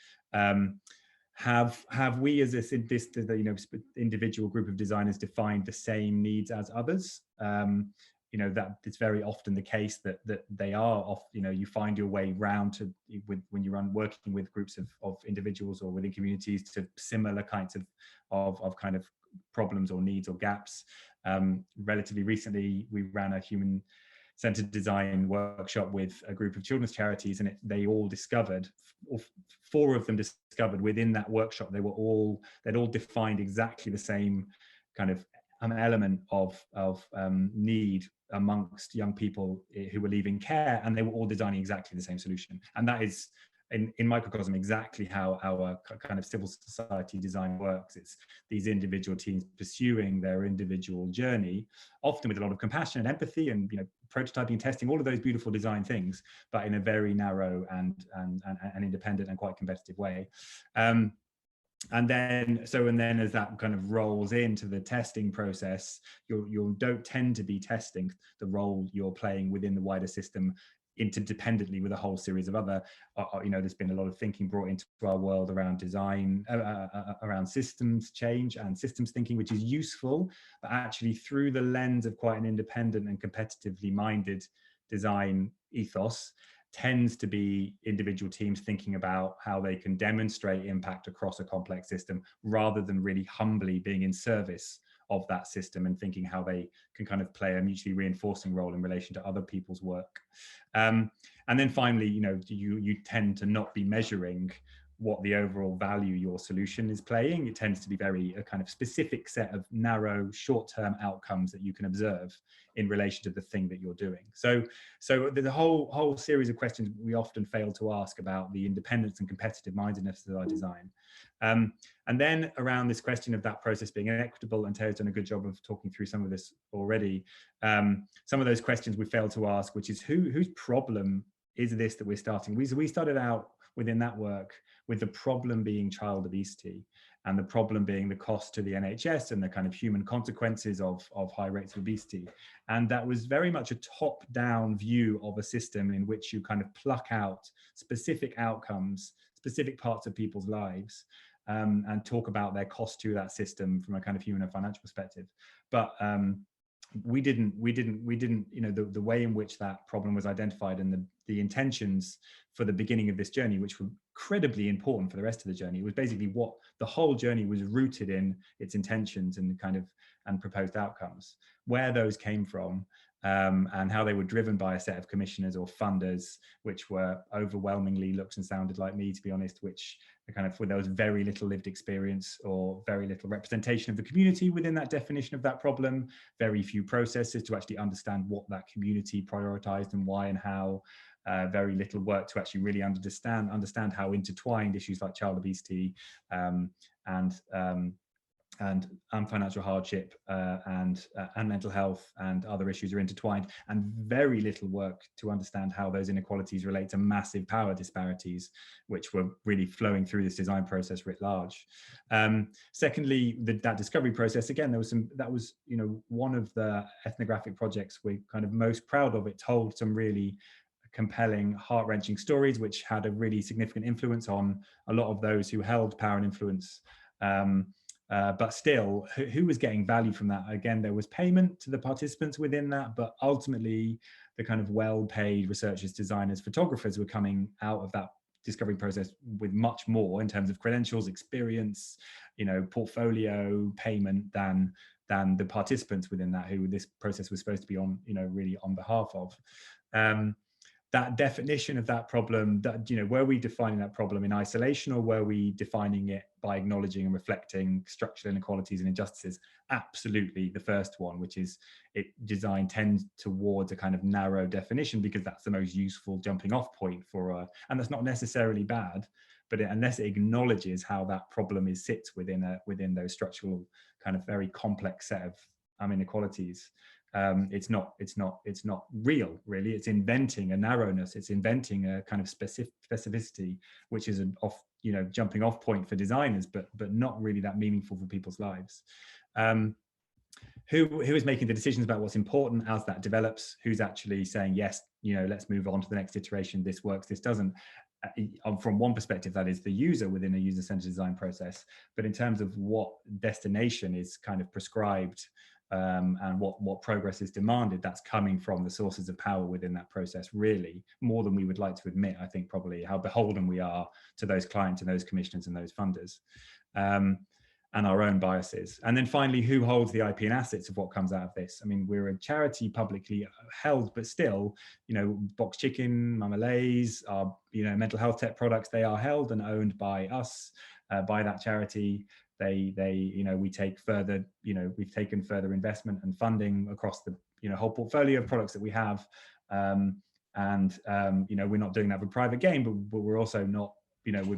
Have we as this individual group of designers defined the same needs as others? That it's very often the case that they are off, you find your way round to when you're working with groups of individuals or within communities to similar kinds of kind of problems or needs or gaps. Relatively recently, we ran a human-centered design workshop with a group of children's charities, and they all discovered, or 4 of them discovered within that workshop, they'd all defined exactly the same kind of element of need amongst young people who were leaving care, and they were all designing exactly the same solution. And that is in microcosm exactly how our kind of civil society design works. It's these individual teams pursuing their individual journey, often with a lot of compassion and empathy and prototyping and testing, all of those beautiful design things, but in a very narrow and independent and quite competitive way. And then as that kind of rolls into the testing process, you don't tend to be testing the role you're playing within the wider system interdependently with a whole series of other, there's been a lot of thinking brought into our world around design, around systems change and systems thinking, which is useful, but actually through the lens of quite an independent and competitively minded design ethos, tends to be individual teams thinking about how they can demonstrate impact across a complex system, rather than really humbly being in service of that system and thinking how they can kind of play a mutually reinforcing role in relation to other people's work. And then finally, you tend to not be measuring what the overall value your solution is playing. It tends to be a kind of specific set of narrow short-term outcomes that you can observe in relation to the thing that you're doing. So the whole series of questions we often fail to ask about the independence and competitive mindedness of our design. And then around this question of that process being equitable, and Tayo's done a good job of talking through some of this already. Some of those questions we fail to ask, which is whose problem is this that we're starting? We started out within that work with the problem being child obesity, and the problem being the cost to the NHS and the kind of human consequences of high rates of obesity. And that was very much a top-down view of a system in which you kind of pluck out specific outcomes, specific parts of people's lives, and talk about their cost to that system from a kind of human and financial perspective. But we didn't, the way in which that problem was identified and the intentions for the beginning of this journey, which were incredibly important for the rest of the journey, was basically what the whole journey was rooted in, its intentions and proposed outcomes, where those came from, and how they were driven by a set of commissioners or funders, which were overwhelmingly looked and sounded like me, to be honest, which kind of, there was very little lived experience or very little representation of the community within that definition of that problem, very few processes to actually understand what that community prioritized and why and how, very little work to actually really understand how intertwined issues like child obesity and financial hardship and mental health and other issues are intertwined, and very little work to understand how those inequalities relate to massive power disparities, which were really flowing through this design process writ large. Secondly, that discovery process, again, that was one of the ethnographic projects we're kind of most proud of. It told some really compelling, heart-wrenching stories, which had a really significant influence on a lot of those who held power and influence. But still, who was getting value from that? Again, there was payment to the participants within that, but ultimately the kind of well-paid researchers, designers, photographers were coming out of that discovery process with much more in terms of credentials, experience, portfolio, payment than the participants within that, who this process was supposed to be on, really on behalf of. That definition of that problem, that, were we defining that problem in isolation, or were we defining it by acknowledging and reflecting structural inequalities and injustices? Absolutely the first one, which is design tends towards a kind of narrow definition because that's the most useful jumping off point and that's not necessarily bad, but unless it acknowledges how that problem sits within those structural kind of very complex set of inequalities, it's not real, really. It's inventing a narrowness. It's inventing a kind of specificity, which is jumping off point for designers, but not really that meaningful for people's lives. Who is making the decisions about what's important as that develops? Who's actually saying, yes, let's move on to the next iteration. This works, this doesn't. From one perspective, that is the user within a user-centered design process. But in terms of what destination is kind of prescribed, and what progress is demanded, that's coming from the sources of power within that process, really, more than we would like to admit. I think probably how beholden we are to those clients and those commissioners and those funders, and our own biases. And then finally, who holds the IP and assets of what comes out of this? I mean, we're a charity publicly held, but still, Box Chicken, Mama Lay's, our mental health tech products, they are held and owned by us, by that charity. We take further, we've taken further investment and funding across the whole portfolio of products that we have, and we're not doing that for private gain, but we're also not,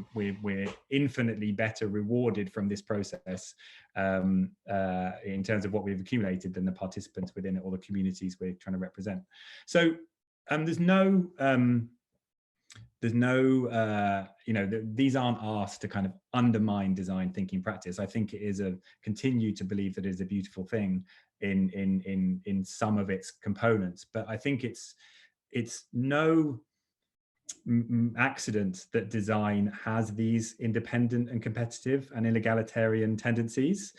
we're infinitely better rewarded from this process in terms of what we've accumulated than the participants within it or the communities we're trying to represent. So there's no these aren't asked to kind of undermine design thinking practice. I think it is continue to believe that it is a beautiful thing in some of its components, but I think it's no accident that design has these independent and competitive and egalitarian tendencies.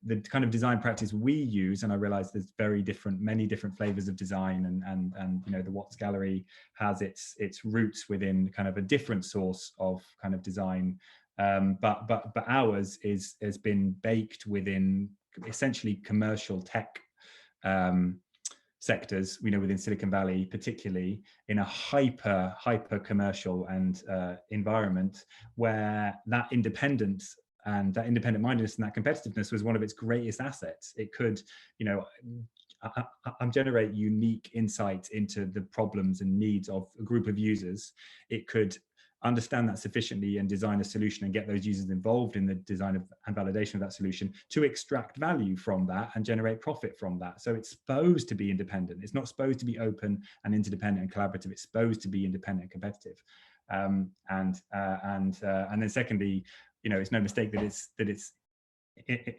The kind of design practice we use, and I realize there's many different flavors of design, and the Watts Gallery has its roots within kind of a different source of kind of design, but ours has been baked within essentially commercial tech sectors, within Silicon Valley, particularly in a hyper commercial and environment where that independence and that independent mindedness and that competitiveness was one of its greatest assets. It could, generate unique insight into the problems and needs of a group of users. It could understand that sufficiently and design a solution and get those users involved in the design and validation of that solution to extract value from that and generate profit from that. So it's supposed to be independent. It's not supposed to be open and interdependent and collaborative. It's supposed to be independent and competitive. And then secondly, it's no mistake that it's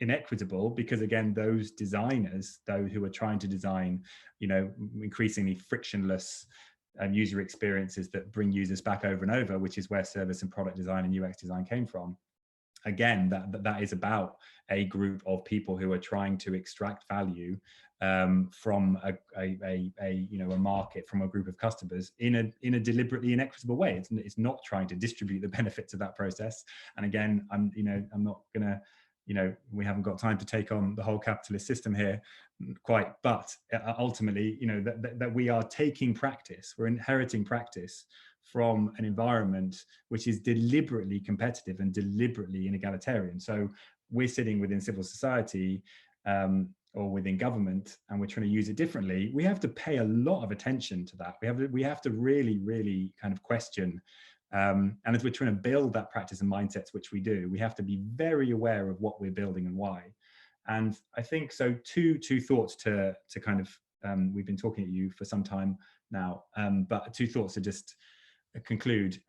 inequitable, because again, those designers, those who are trying to design, increasingly frictionless user experiences that bring users back over and over, which is where service and product design and UX design came from. Again, that is about a group of people who are trying to extract value from a market, from a group of customers in a deliberately inequitable way. It's not trying to distribute the benefits of that process. And again, I'm not gonna, we haven't got time to take on the whole capitalist system here quite, but ultimately, that we are taking practice, we're inheriting practice from an environment which is deliberately competitive and deliberately inegalitarian. So we're sitting within civil society or within government, and we're trying to use it differently, we have to pay a lot of attention to that. We have to really kind of question. And as we're trying to build that practice and mindsets, which we do, we have to be very aware of what we're building and why. And I think so. Two thoughts to kind of we've been talking to you for some time now, but two thoughts to just conclude,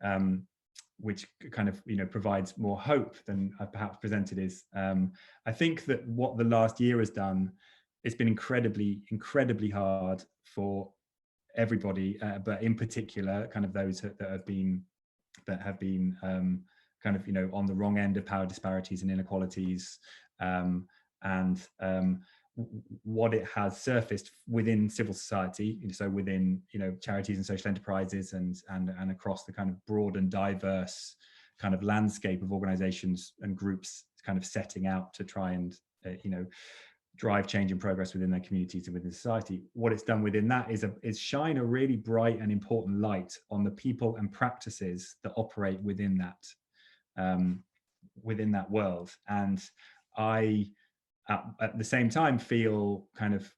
which kind of provides more hope than I perhaps presented, is I think that what the last year has done, it's been incredibly hard for everybody, but in particular kind of those that have been kind of on the wrong end of power disparities and inequalities, and what it has surfaced within civil society, so within charities and social enterprises, and across the kind of broad and diverse kind of landscape of organizations and groups kind of setting out to try and drive change and progress within their communities and within society. What it's done within that is shine a really bright and important light on the people and practices that operate within that world. And I, at the same time, feel kind of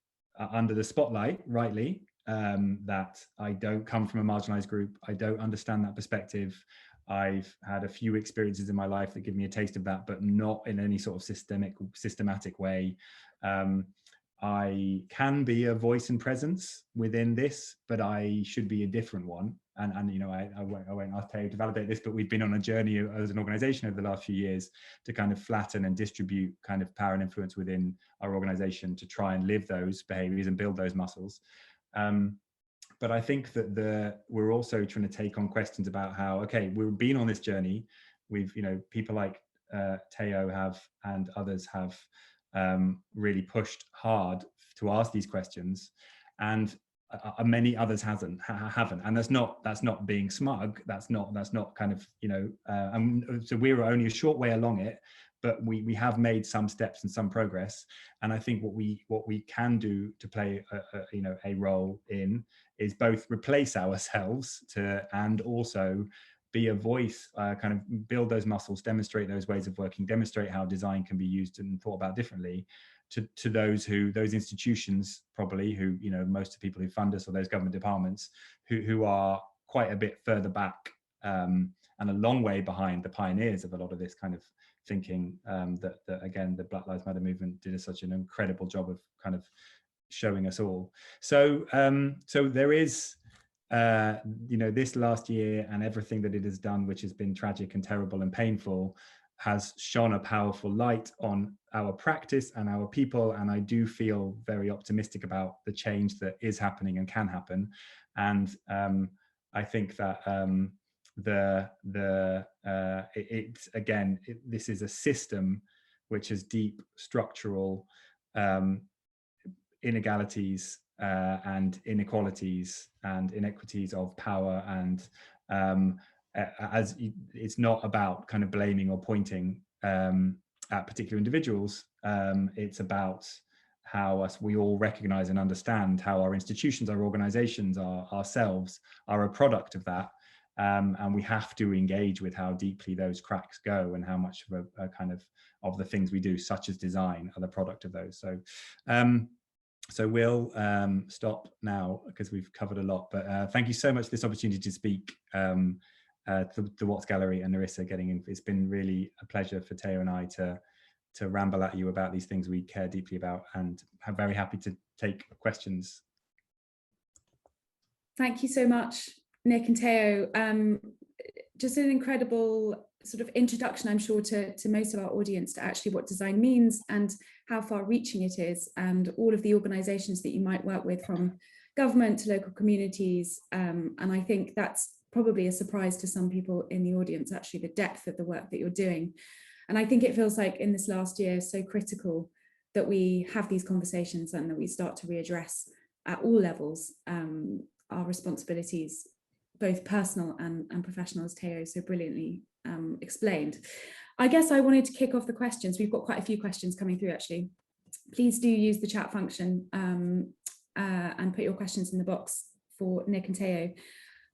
under the spotlight, rightly, that I don't come from a marginalized group. I don't understand that perspective. I've had a few experiences in my life that give me a taste of that, but not in any sort of systematic way. I can be a voice and presence within this, but I should be a different one. And I won't ask Tayo to validate this, but we've been on a journey as an organization over the last few years to kind of flatten and distribute kind of power and influence within our organization to try and live those behaviors and build those muscles. But I think that we're also trying to take on questions about how, okay, we've been on this journey. We've, people like Tayo have, and others have really pushed hard to ask these questions, and many others haven't. And that's not being smug. That's not kind of, so we were only a short way along it, but we have made some steps and some progress. And I think what we can do to play a role in is both replace ourselves and also be a voice, kind of build those muscles, demonstrate those ways of working, demonstrate how design can be used and thought about differently to those institutions, probably, who, most of the people who fund us, or those government departments who are quite a bit further back, and a long way behind the pioneers of a lot of this kind of thinking, that again, the Black Lives Matter movement did such an incredible job of kind of showing us all. So there is, this last year and everything that it has done, which has been tragic and terrible and painful, has shone a powerful light on our practice and our people. And I do feel very optimistic about the change that is happening and can happen. And I think that this is a system which has deep structural inegalities and inequalities and inequities of power, and as it's not about kind of blaming or pointing at particular individuals. It's about how we all recognize and understand how our institutions, our organizations, ourselves are a product of that. And we have to engage with how deeply those cracks go, and how much of a kind of the things we do, such as design, are the product of those. So we'll stop now because we've covered a lot, but thank you so much for this opportunity to speak to the Watts Gallery and Narissa getting in. It's been really a pleasure for Tayo and I to ramble at you about these things we care deeply about, and I'm very happy to take questions. Thank you so much, Nick and Tayo. Just an incredible sort of introduction, I'm sure, to most of our audience to actually what design means and how far-reaching it is, and all of the organizations that you might work with, from government to local communities. And I think that's probably a surprise to some people in the audience, actually, the depth of the work that you're doing. And I think it feels like in this last year, so critical that we have these conversations and that we start to readdress at all levels our responsibilities, both personal and professional, as Tayo so brilliantly explained. I guess I wanted to kick off the questions. We've got quite a few questions coming through, actually. Please do use the chat function and put your questions in the box for Nick and Tayo.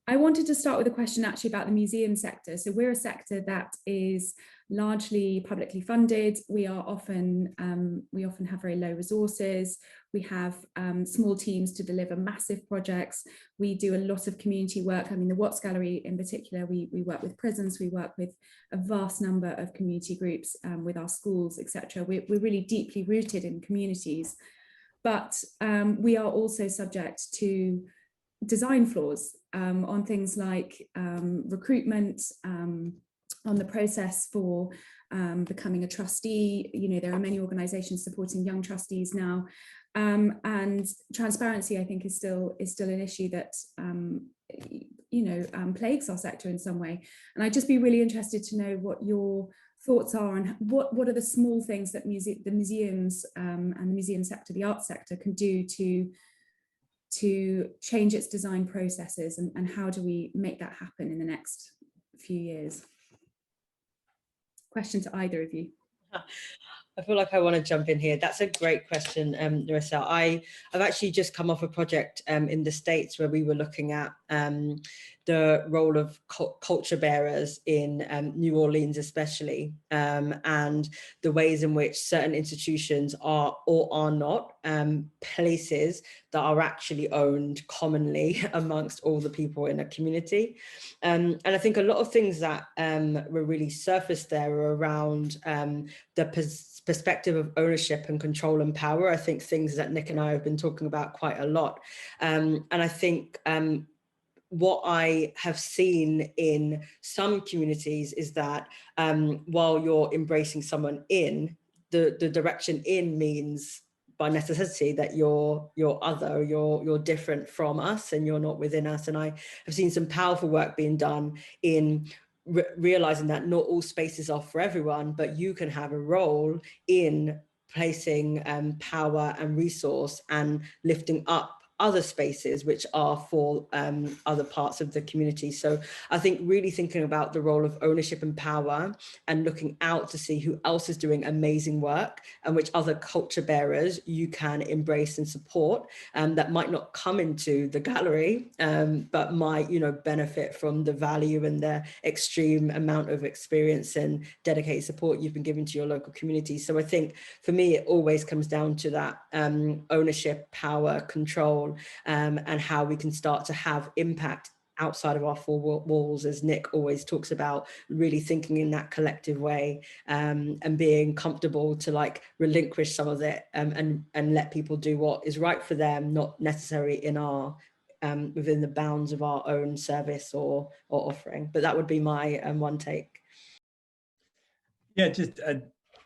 I wanted to start with a question actually about the museum sector. So we're a sector that is largely publicly funded. We often have very low resources. We have small teams to deliver massive projects. We do a lot of community work. I mean, the Watts Gallery in particular, we work with prisons, we work with a vast number of community groups, with our schools, etc. We're really deeply rooted in communities, but we are also subject to design flaws on things like recruitment, on the process for becoming a trustee. You know, there are many organisations supporting young trustees now, and transparency, I think, is still an issue that plagues our sector in some way. And I'd just be really interested to know what your thoughts are on what are the small things that the museums and the museum sector, the arts sector, can do to change its design processes, and how do we make that happen in the next few years? Question to either of you. I feel like I want to jump in here. That's a great question, Narissa. I've actually just come off a project in the States where we were looking at the role of culture bearers in New Orleans especially, and the ways in which certain institutions are or are not places that are actually owned commonly amongst all the people in a community. And I think a lot of things that were really surfaced there are around the perspective of ownership and control and power. I think things that Nick and I have been talking about quite a lot. And I think what I have seen in some communities is that while you're embracing someone in, the direction in means by necessity that you're other, you're different from us, and you're not within us. And I have seen some powerful work being done in realizing that not all spaces are for everyone, but you can have a role in placing power and resource and lifting up other spaces which are for other parts of the community. So I think really thinking about the role of ownership and power, and looking out to see who else is doing amazing work and which other culture bearers you can embrace and support, that might not come into the gallery, but might, benefit from the value and the extreme amount of experience and dedicated support you've been giving to your local community. So I think for me, it always comes down to that ownership, power, control, and how we can start to have impact outside of our four walls, as Nick always talks about, really thinking in that collective way, and being comfortable to relinquish some of it, and let people do what is right for them, not necessarily in our within the bounds of our own service or offering. But that would be my one take. Yeah,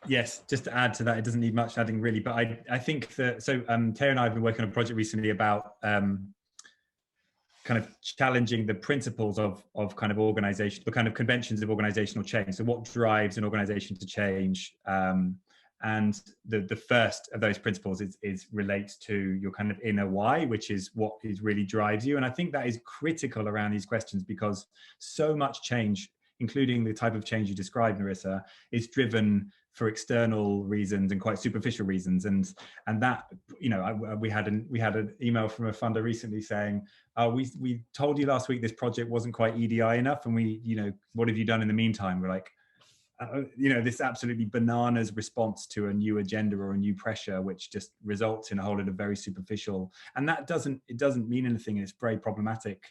yes, just to add to that, it doesn't need much adding really, but I think that, so Tayo and I have been working on a project recently about kind of challenging the principles of kind of organization, the kind of conventions of organizational change. So what drives an organization to change? And the first of those principles is relates to your kind of inner why, which is what really drives you. And I think that is critical around these questions, because so much change, including the type of change you described, Narissa, is driven for external reasons and quite superficial reasons. And that, we had an email from a funder recently saying, we told you last week this project wasn't quite EDI enough, and what have you done in the meantime? We're like, this absolutely bananas response to a new agenda or a new pressure, which just results in a whole lot of very superficial, and it doesn't mean anything, and it's very problematic.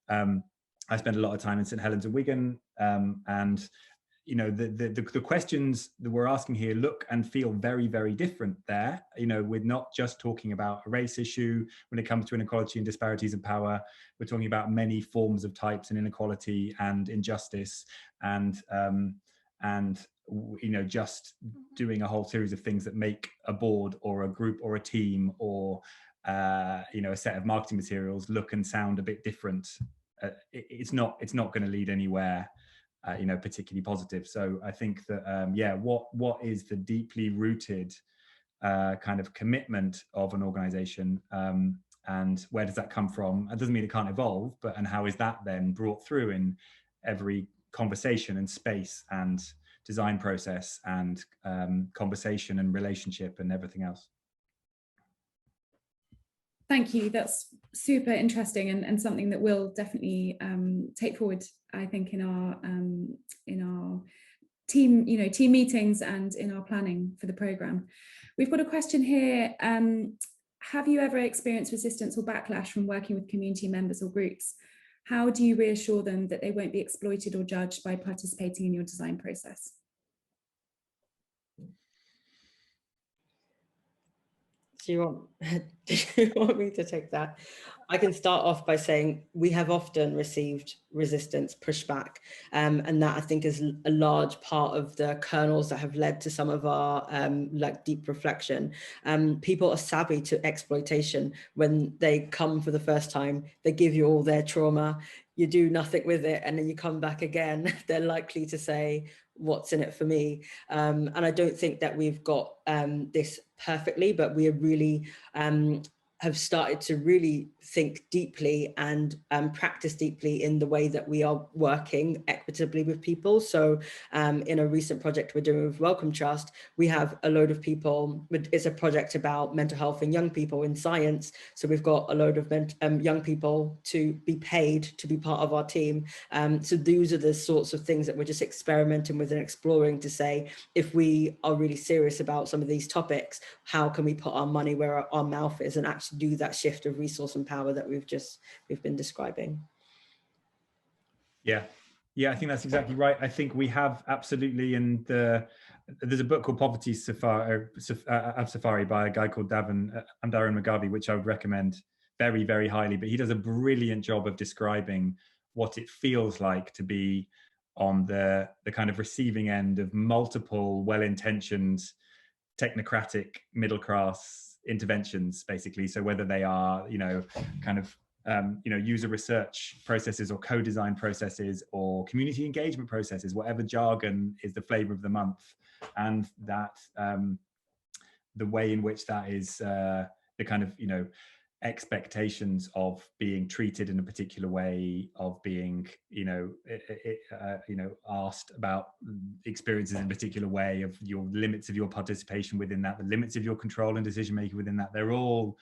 I spent a lot of time in St Helens and Wigan, and the questions that we're asking here look and feel very, very different there. We're not just talking about a race issue when it comes to inequality and disparities of power. We're talking about many forms of types and inequality and injustice, and just doing a whole series of things that make a board or a group or a team or a set of marketing materials look and sound a bit different. It's not going to lead anywhere particularly positive. So I think that what is the deeply rooted kind of commitment of an organization, and where does that come from? It doesn't mean it can't evolve, and how is that then brought through in every conversation and space and design process and conversation and relationship and everything else. Thank you. That's super interesting and something that we'll definitely take forward, I think, in our team, team meetings and in our planning for the programme. We've got a question here. Have you ever experienced resistance or backlash from working with community members or groups? How do you reassure them that they won't be exploited or judged by participating in your design process? Do you want me to take that? I can start off by saying we have often received resistance, pushback, and that I think is a large part of the kernels that have led to some of our like deep reflection. People are savvy to exploitation. When they come for the first time, they give you all their trauma, you do nothing with it, and then you come back again, they're likely to say, what's in it for me? And I don't think that we've got this perfectly, but we are really have started to really think deeply and practice deeply in the way that we are working equitably with people. So in a recent project we're doing with Wellcome Trust, we have a load of people, it's a project about mental health in young people in science. So we've got a load of young people to be paid to be part of our team. So those are the sorts of things that we're just experimenting with and exploring to say, if we are really serious about some of these topics, how can we put our money where our mouth is and actually do that shift of resource and power that we've been describing. Yeah, I think that's exactly right. I think we have absolutely, and there's a book called Poverty Safari by a guy called Darren McGarvey, which I would recommend very, very highly. But he does a brilliant job of describing what it feels like to be on the kind of receiving end of multiple well-intentioned technocratic middle class interventions, basically. So whether they are, kind of user research processes or co-design processes or community engagement processes, whatever jargon is the flavor of the month, and that the way in which that is the kind of expectations of being treated in a particular way, of being asked about experiences in a particular way, of your limits of your participation within that, the limits of your control and decision making within that. They're all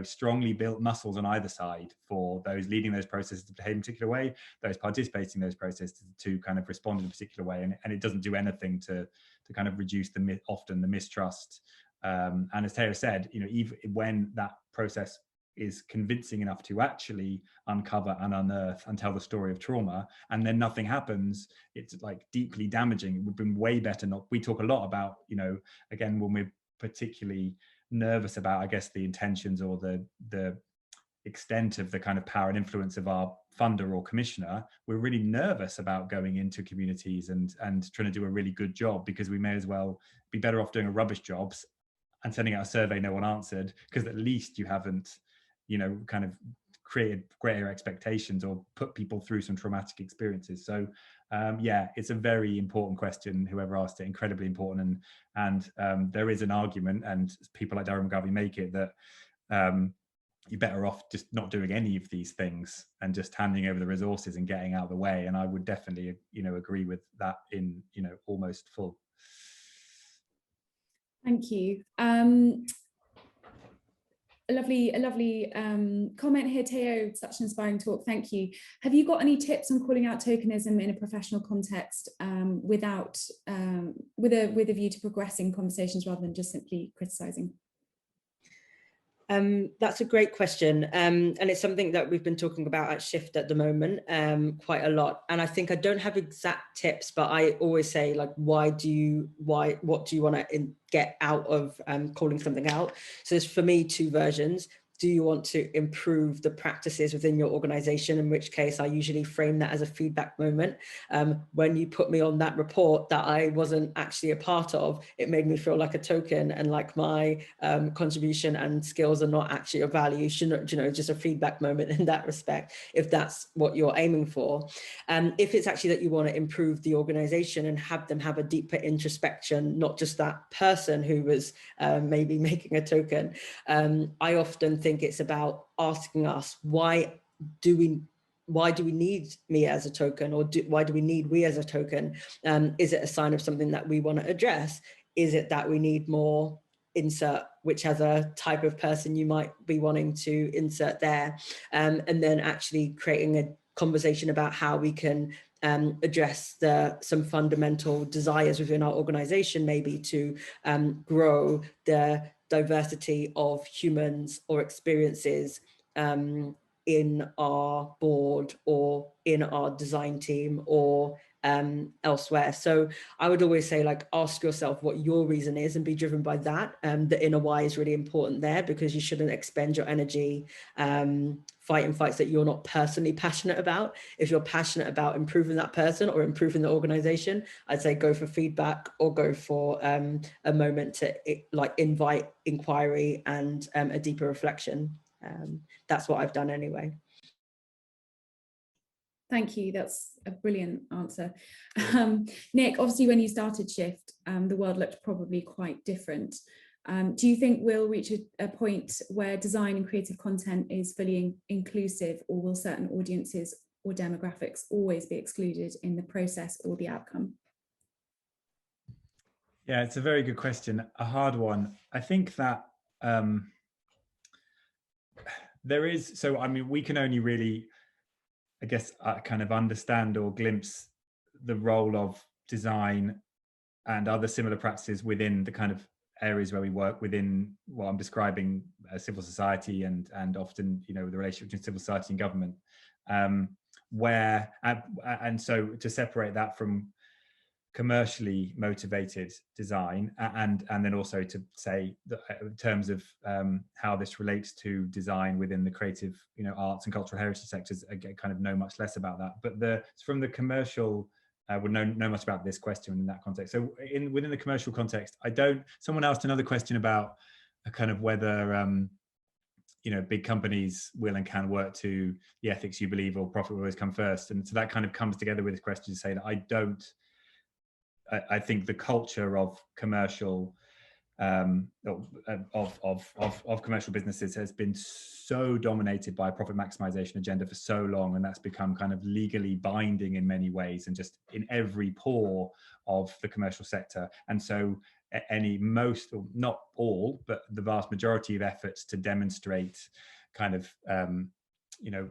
strongly built muscles on either side for those leading those processes to behave in a particular way, those participating in those processes to kind of respond in a particular way, and it doesn't do anything to kind of reduce often the mistrust. And as Tayo said, even when that process is convincing enough to actually uncover and unearth and tell the story of trauma, and then nothing happens, it's like deeply damaging. It would have been way better not. We talk a lot about, again, when we're particularly nervous about, I guess, the intentions or the extent of the kind of power and influence of our funder or commissioner, we're really nervous about going into communities and trying to do a really good job, because we may as well be better off doing a rubbish job and sending out a survey no one answered, because at least you haven't kind of created greater expectations or put people through some traumatic experiences. So it's a very important question, whoever asked it, incredibly important, and there is an argument, and people like Darren McGarvey make it, that you're better off just not doing any of these things and just handing over the resources and getting out of the way. And I would definitely agree with that in almost full. Thank you. A lovely comment here, Tayo. Such an inspiring talk. Thank you. Have you got any tips on calling out tokenism in a professional context with a view to progressing conversations rather than just simply criticizing? That's a great question, and it's something that we've been talking about at Shift at the moment quite a lot. And I think I don't have exact tips, but I always say, like, what do you want to get out of calling something out? So there's, for me, two versions. Do you want to improve the practices within your organization? In which case I usually frame that as a feedback moment. When you put me on that report that I wasn't actually a part of, it made me feel like a token and like my contribution and skills are not actually of value. Just a feedback moment in that respect, if that's what you're aiming for. If it's actually that you want to improve the organization and have them have a deeper introspection, not just that person who was maybe making a token, I often think it's about asking us, why do we need me as a token, or why do we need we as a token? Is it a sign of something that we want to address? Is it that we need more insert whichever type of person you might be wanting to insert there, and then actually creating a conversation about how we can address some fundamental desires within our organization, maybe to grow the diversity of humans or experiences in our board or in our design team or elsewhere. So I would always say, like, ask yourself what your reason is and be driven by that. The inner why is really important there, because you shouldn't expend your energy fighting fights that you're not personally passionate about. If you're passionate about improving that person or improving the organization, I'd say go for feedback or go for a moment to invite inquiry and a deeper reflection. That's what I've done anyway. Thank you. That's a brilliant answer. Nick, obviously when you started Shift, the world looked probably quite different. Do you think we'll reach a point where design and creative content is fully inclusive, or will certain audiences or demographics always be excluded in the process or the outcome? Yeah, it's a very good question, a hard one. I think that there is, so I mean, we can only really, I guess, kind of understand or glimpse the role of design and other similar practices within the kind of areas where we work within what I'm describing as civil society, and often, you know, the relationship between civil society and government, where and so to separate that from commercially motivated design, and then also to say that in terms of how this relates to design within the creative, you know, arts and cultural heritage sectors, I kind of know much less about that. But from the commercial, I would know much about this question in that context. So within the commercial context, I don't. Someone asked another question about a kind of whether you know, big companies will and can work to the ethics you believe, or profit will always come first. And so that kind of comes together with this question to say that I think the culture of commercial of commercial businesses has been so dominated by a profit maximization agenda for so long, and that's become kind of legally binding in many ways, and just in every pore of the commercial sector. And so most, or not all, but the vast majority of efforts to demonstrate kind of you know,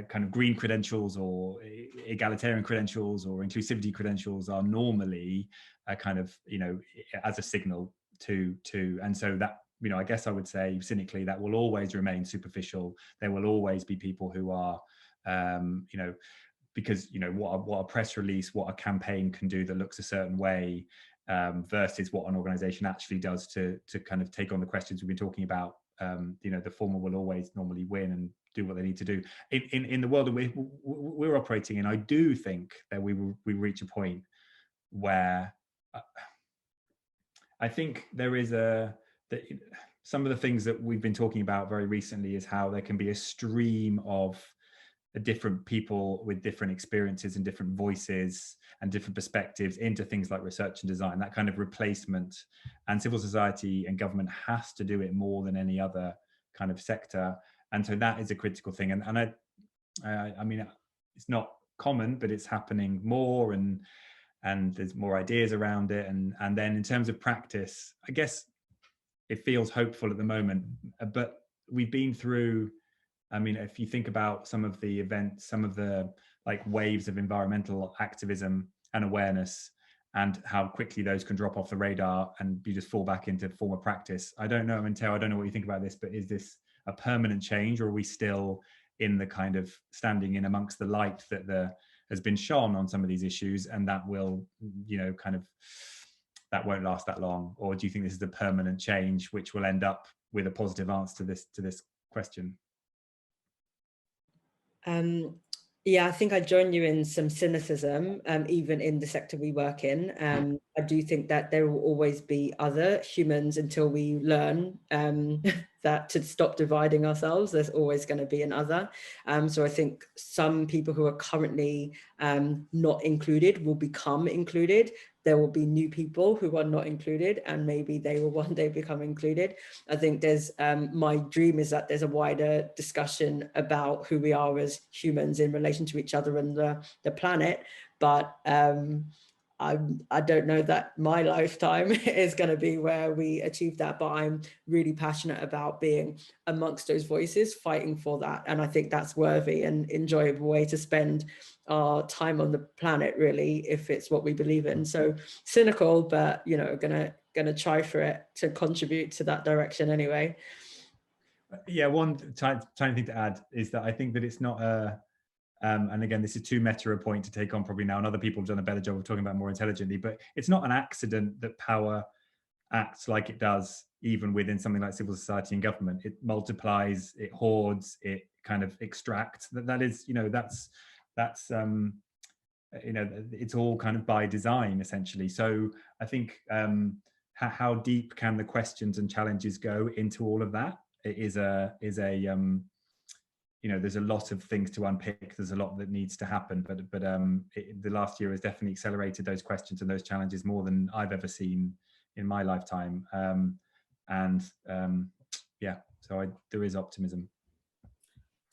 kind of green credentials or egalitarian credentials or inclusivity credentials are normally a kind of, you know, as a signal to, and so that, you know, I guess I would say cynically that will always remain superficial. There will always be people who are, you know, because, you know, what a press release, what a campaign can do that looks a certain way versus what an organization actually does to kind of take on the questions we've been talking about. You know, the former will always normally win and do what they need to do. In the world that we're operating in, I do think that we reach a point where I think there is some of the things that we've been talking about very recently is how there can be a stream of different people with different experiences and different voices and different perspectives into things like research and design, that kind of replacement. And civil society and government has to do it more than any other kind of sector. And so that is a critical thing. And I mean, it's not common, but it's happening more, and there's more ideas around it. And then in terms of practice, I guess it feels hopeful at the moment, but we've been through, I mean, if you think about some of the events, some of the like waves of environmental activism and awareness, and how quickly those can drop off the radar and you just fall back into former practice. I don't know, I mean, Tayo, I don't know what you think about this, but is this a permanent change, or are we still in the kind of standing in amongst the light that has been shone on some of these issues, and that will, you know, kind of, that won't last that long? Or do you think this is a permanent change which will end up with a positive answer to this question? Yeah, I think I join you in some cynicism, even in the sector we work in. I do think that there will always be other humans until we learn that to stop dividing ourselves, there's always going to be an other. So I think some people who are currently not included will become included. There will be new people who are not included, and maybe they will one day become included. I think there's, my dream is that there's a wider discussion about who we are as humans in relation to each other and the planet. But I don't know that my lifetime is going to be where we achieve that, but I'm really passionate about being amongst those voices, fighting for that. And I think that's worthy and enjoyable way to spend our time on the planet, really, if it's what we believe in. So cynical, but, you know, gonna try for it to contribute to that direction anyway. Yeah, one tiny thing to add is that I think that it's not a, and again, this is too meta a point to take on probably now, and other people have done a better job of talking about it more intelligently, but it's not an accident that power acts like it does, even within something like civil society and government. It multiplies, it hoards, it kind of extracts. That is, you know, that's you know, it's all kind of by design, essentially. So I think how deep can the questions and challenges go into all of that? It is a you know, there's a lot of things to unpick. There's a lot that needs to happen, but the last year has definitely accelerated those questions and those challenges more than I've ever seen in my lifetime. Yeah, so there is optimism.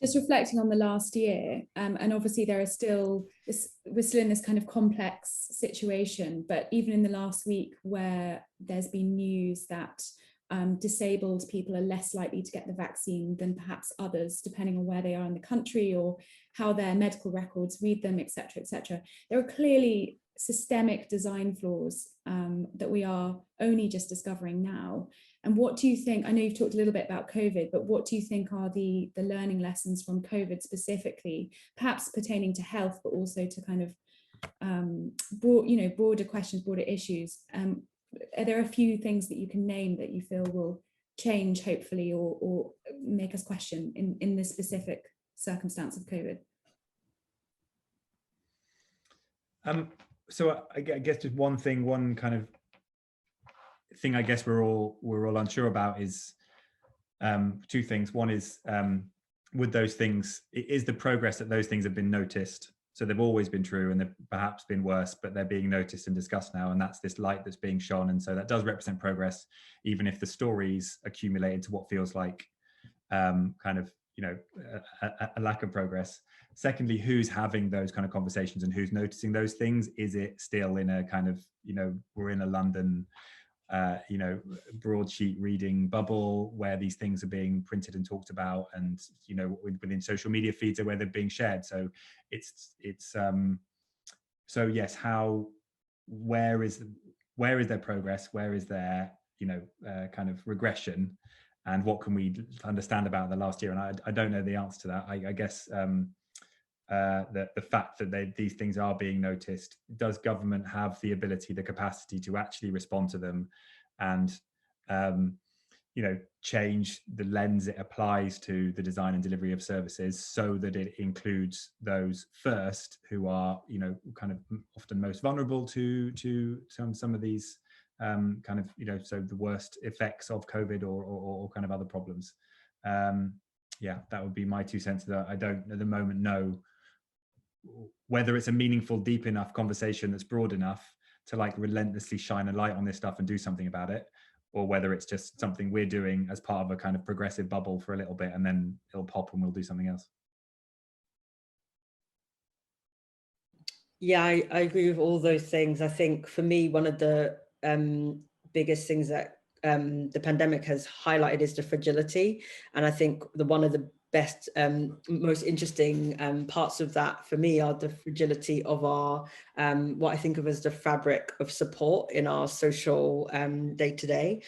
Just reflecting on the last year, and obviously we're still in this kind of complex situation, but even in the last week where there's been news that disabled people are less likely to get the vaccine than perhaps others, depending on where they are in the country or how their medical records read them, etc., etc. There are clearly systemic design flaws that we are only just discovering now. And what do you think, I know you've talked a little bit about COVID, but what do you think are the learning lessons from COVID specifically, perhaps pertaining to health, but also to kind of broader questions, broader issues? Are there a few things that you can name that you feel will change, hopefully, or make us question in this specific circumstance of COVID? So I guess just one kind of thing I guess we're all unsure about is two things. One is would those things, is the progress that those things have been noticed? So they've always been true and they've perhaps been worse, but they're being noticed and discussed now, and that's this light that's being shone. And so that does represent progress, even if the stories accumulate into what feels like kind of, you know, a lack of progress. Secondly, who's having those kind of conversations and who's noticing those things? Is it still in a kind of, you know, we're in a London you know, broadsheet reading bubble where these things are being printed and talked about, and, you know, within social media feeds are where they're being shared. So it's so yes, where is their progress, where is their, you know, kind of regression, and what can we understand about the last year? And I don't know the answer to that. I guess the fact that these things are being noticed, does government have the ability, the capacity to actually respond to them and you know, change the lens it applies to the design and delivery of services so that it includes those first who are, you know, kind of often most vulnerable to some of these kind of, you know, so the worst effects of COVID or kind of other problems. Yeah, that would be my 2 cents. That I don't at the moment know whether it's a meaningful, deep enough conversation that's broad enough to like relentlessly shine a light on this stuff and do something about it, or whether it's just something we're doing as part of a kind of progressive bubble for a little bit and then it'll pop and we'll do something else. Yeah, I agree with all those things. I think for me, one of the biggest things that the pandemic has highlighted is the fragility. And I think one of the best, most interesting parts of that for me are the fragility of our, what I think of as the fabric of support in our social day-to-day.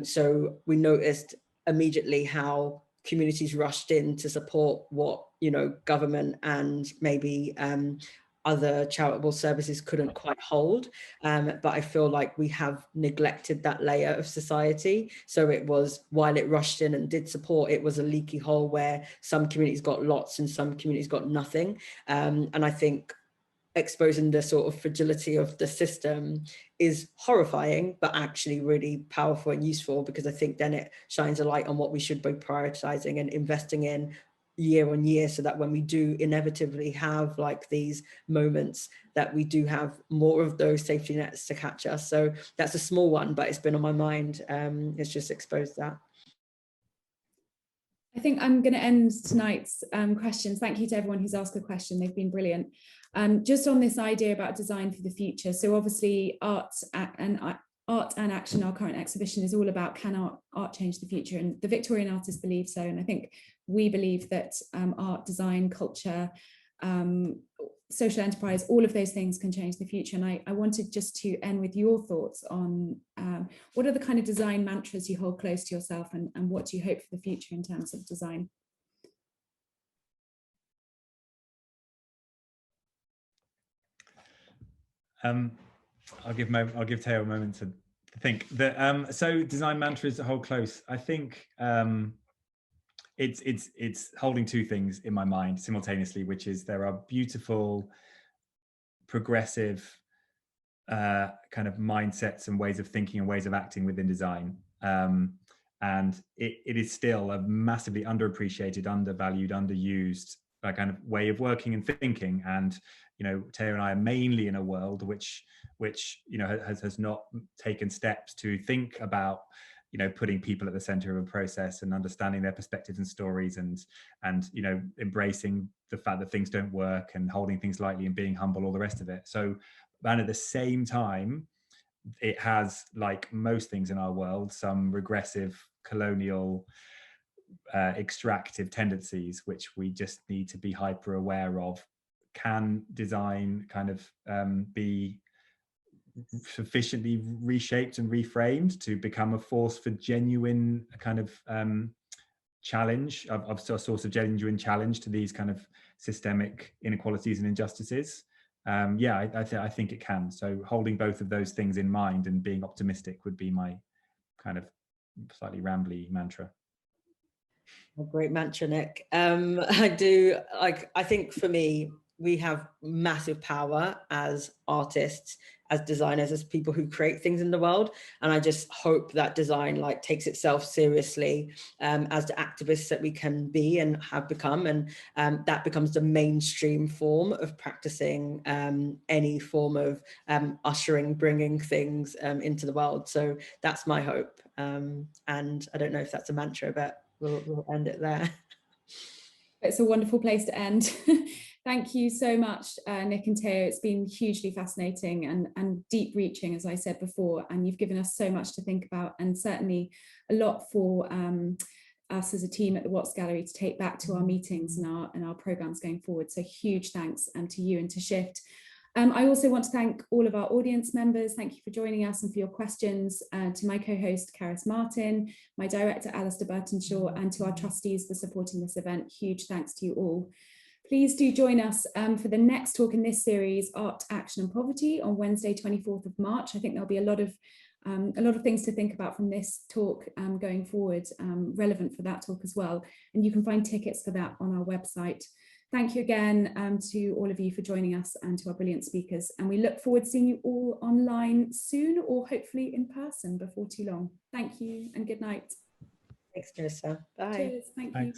So we noticed immediately how communities rushed in to support what, you know, government and maybe other charitable services couldn't quite hold. But I feel like we have neglected that layer of society. So it was, while it rushed in and did support, it was a leaky hole where some communities got lots and some communities got nothing. And I think exposing the sort of fragility of the system is horrifying, but actually really powerful and useful, because I think then it shines a light on what we should be prioritizing and investing in year on year, so that when we do inevitably have like these moments, that we do have more of those safety nets to catch us. So that's a small one, but it's been on my mind. It's just exposed that. I think I'm going to end tonight's questions. Thank you to everyone who's asked a question. They've been brilliant. Just on this idea about design for the future. So obviously Art and Action, our current exhibition, is all about, can art change the future? And the Victorian artists believe so. And I think we believe that art, design, culture, social enterprise, all of those things can change the future. And I wanted just to end with your thoughts on what are the kind of design mantras you hold close to yourself, and what do you hope for the future in terms of design? I'll give Tayo a moment to think. So design mantras that hold close. I think it's holding two things in my mind simultaneously, which is there are beautiful, progressive kind of mindsets and ways of thinking and ways of acting within design. And it is still a massively underappreciated, undervalued, underused kind of way of working and thinking. And Tayo and I are mainly in a world which has not taken steps to think about putting people at the center of a process and understanding their perspectives and stories, and embracing the fact that things don't work and holding things lightly and being humble, all the rest of it. So, and at the same time, it has, like most things in our world, some regressive, colonial, extractive tendencies, which we just need to be hyper aware of. Can design kind of be sufficiently reshaped and reframed to become a force for genuine kind of challenge, of a source of genuine challenge to these kind of systemic inequalities and injustices? I think it can. So holding both of those things in mind and being optimistic would be my kind of slightly rambly mantra. A great mantra, Nick. I think for me, we have massive power as artists, as designers, as people who create things in the world. And I just hope that design takes itself seriously as the activists that we can be and have become. And that becomes the mainstream form of practicing any form of ushering, bringing things into the world. So that's my hope. And I don't know if that's a mantra, but we'll end it there. It's a wonderful place to end. Thank you so much, Nick and Tayo. It's been hugely fascinating and deep reaching, as I said before, and you've given us so much to think about, and certainly a lot for us as a team at the Watts Gallery to take back to our meetings and our programs going forward. So huge thanks to you and to Shift. I also want to thank all of our audience members. Thank you for joining us and for your questions. To my co-host, Karis Martin, my director, Alistair Burtonshaw, and to our trustees for supporting this event. Huge thanks to you all. Please do join us for the next talk in this series, Art, Action and Poverty, on Wednesday, 24th of March. I think there'll be a lot of things to think about from this talk going forward, relevant for that talk as well. And you can find tickets for that on our website. Thank you again to all of you for joining us and to our brilliant speakers. And we look forward to seeing you all online soon, or hopefully in person before too long. Thank you and good night. Thanks, Marissa. Bye. Cheers. Thank you.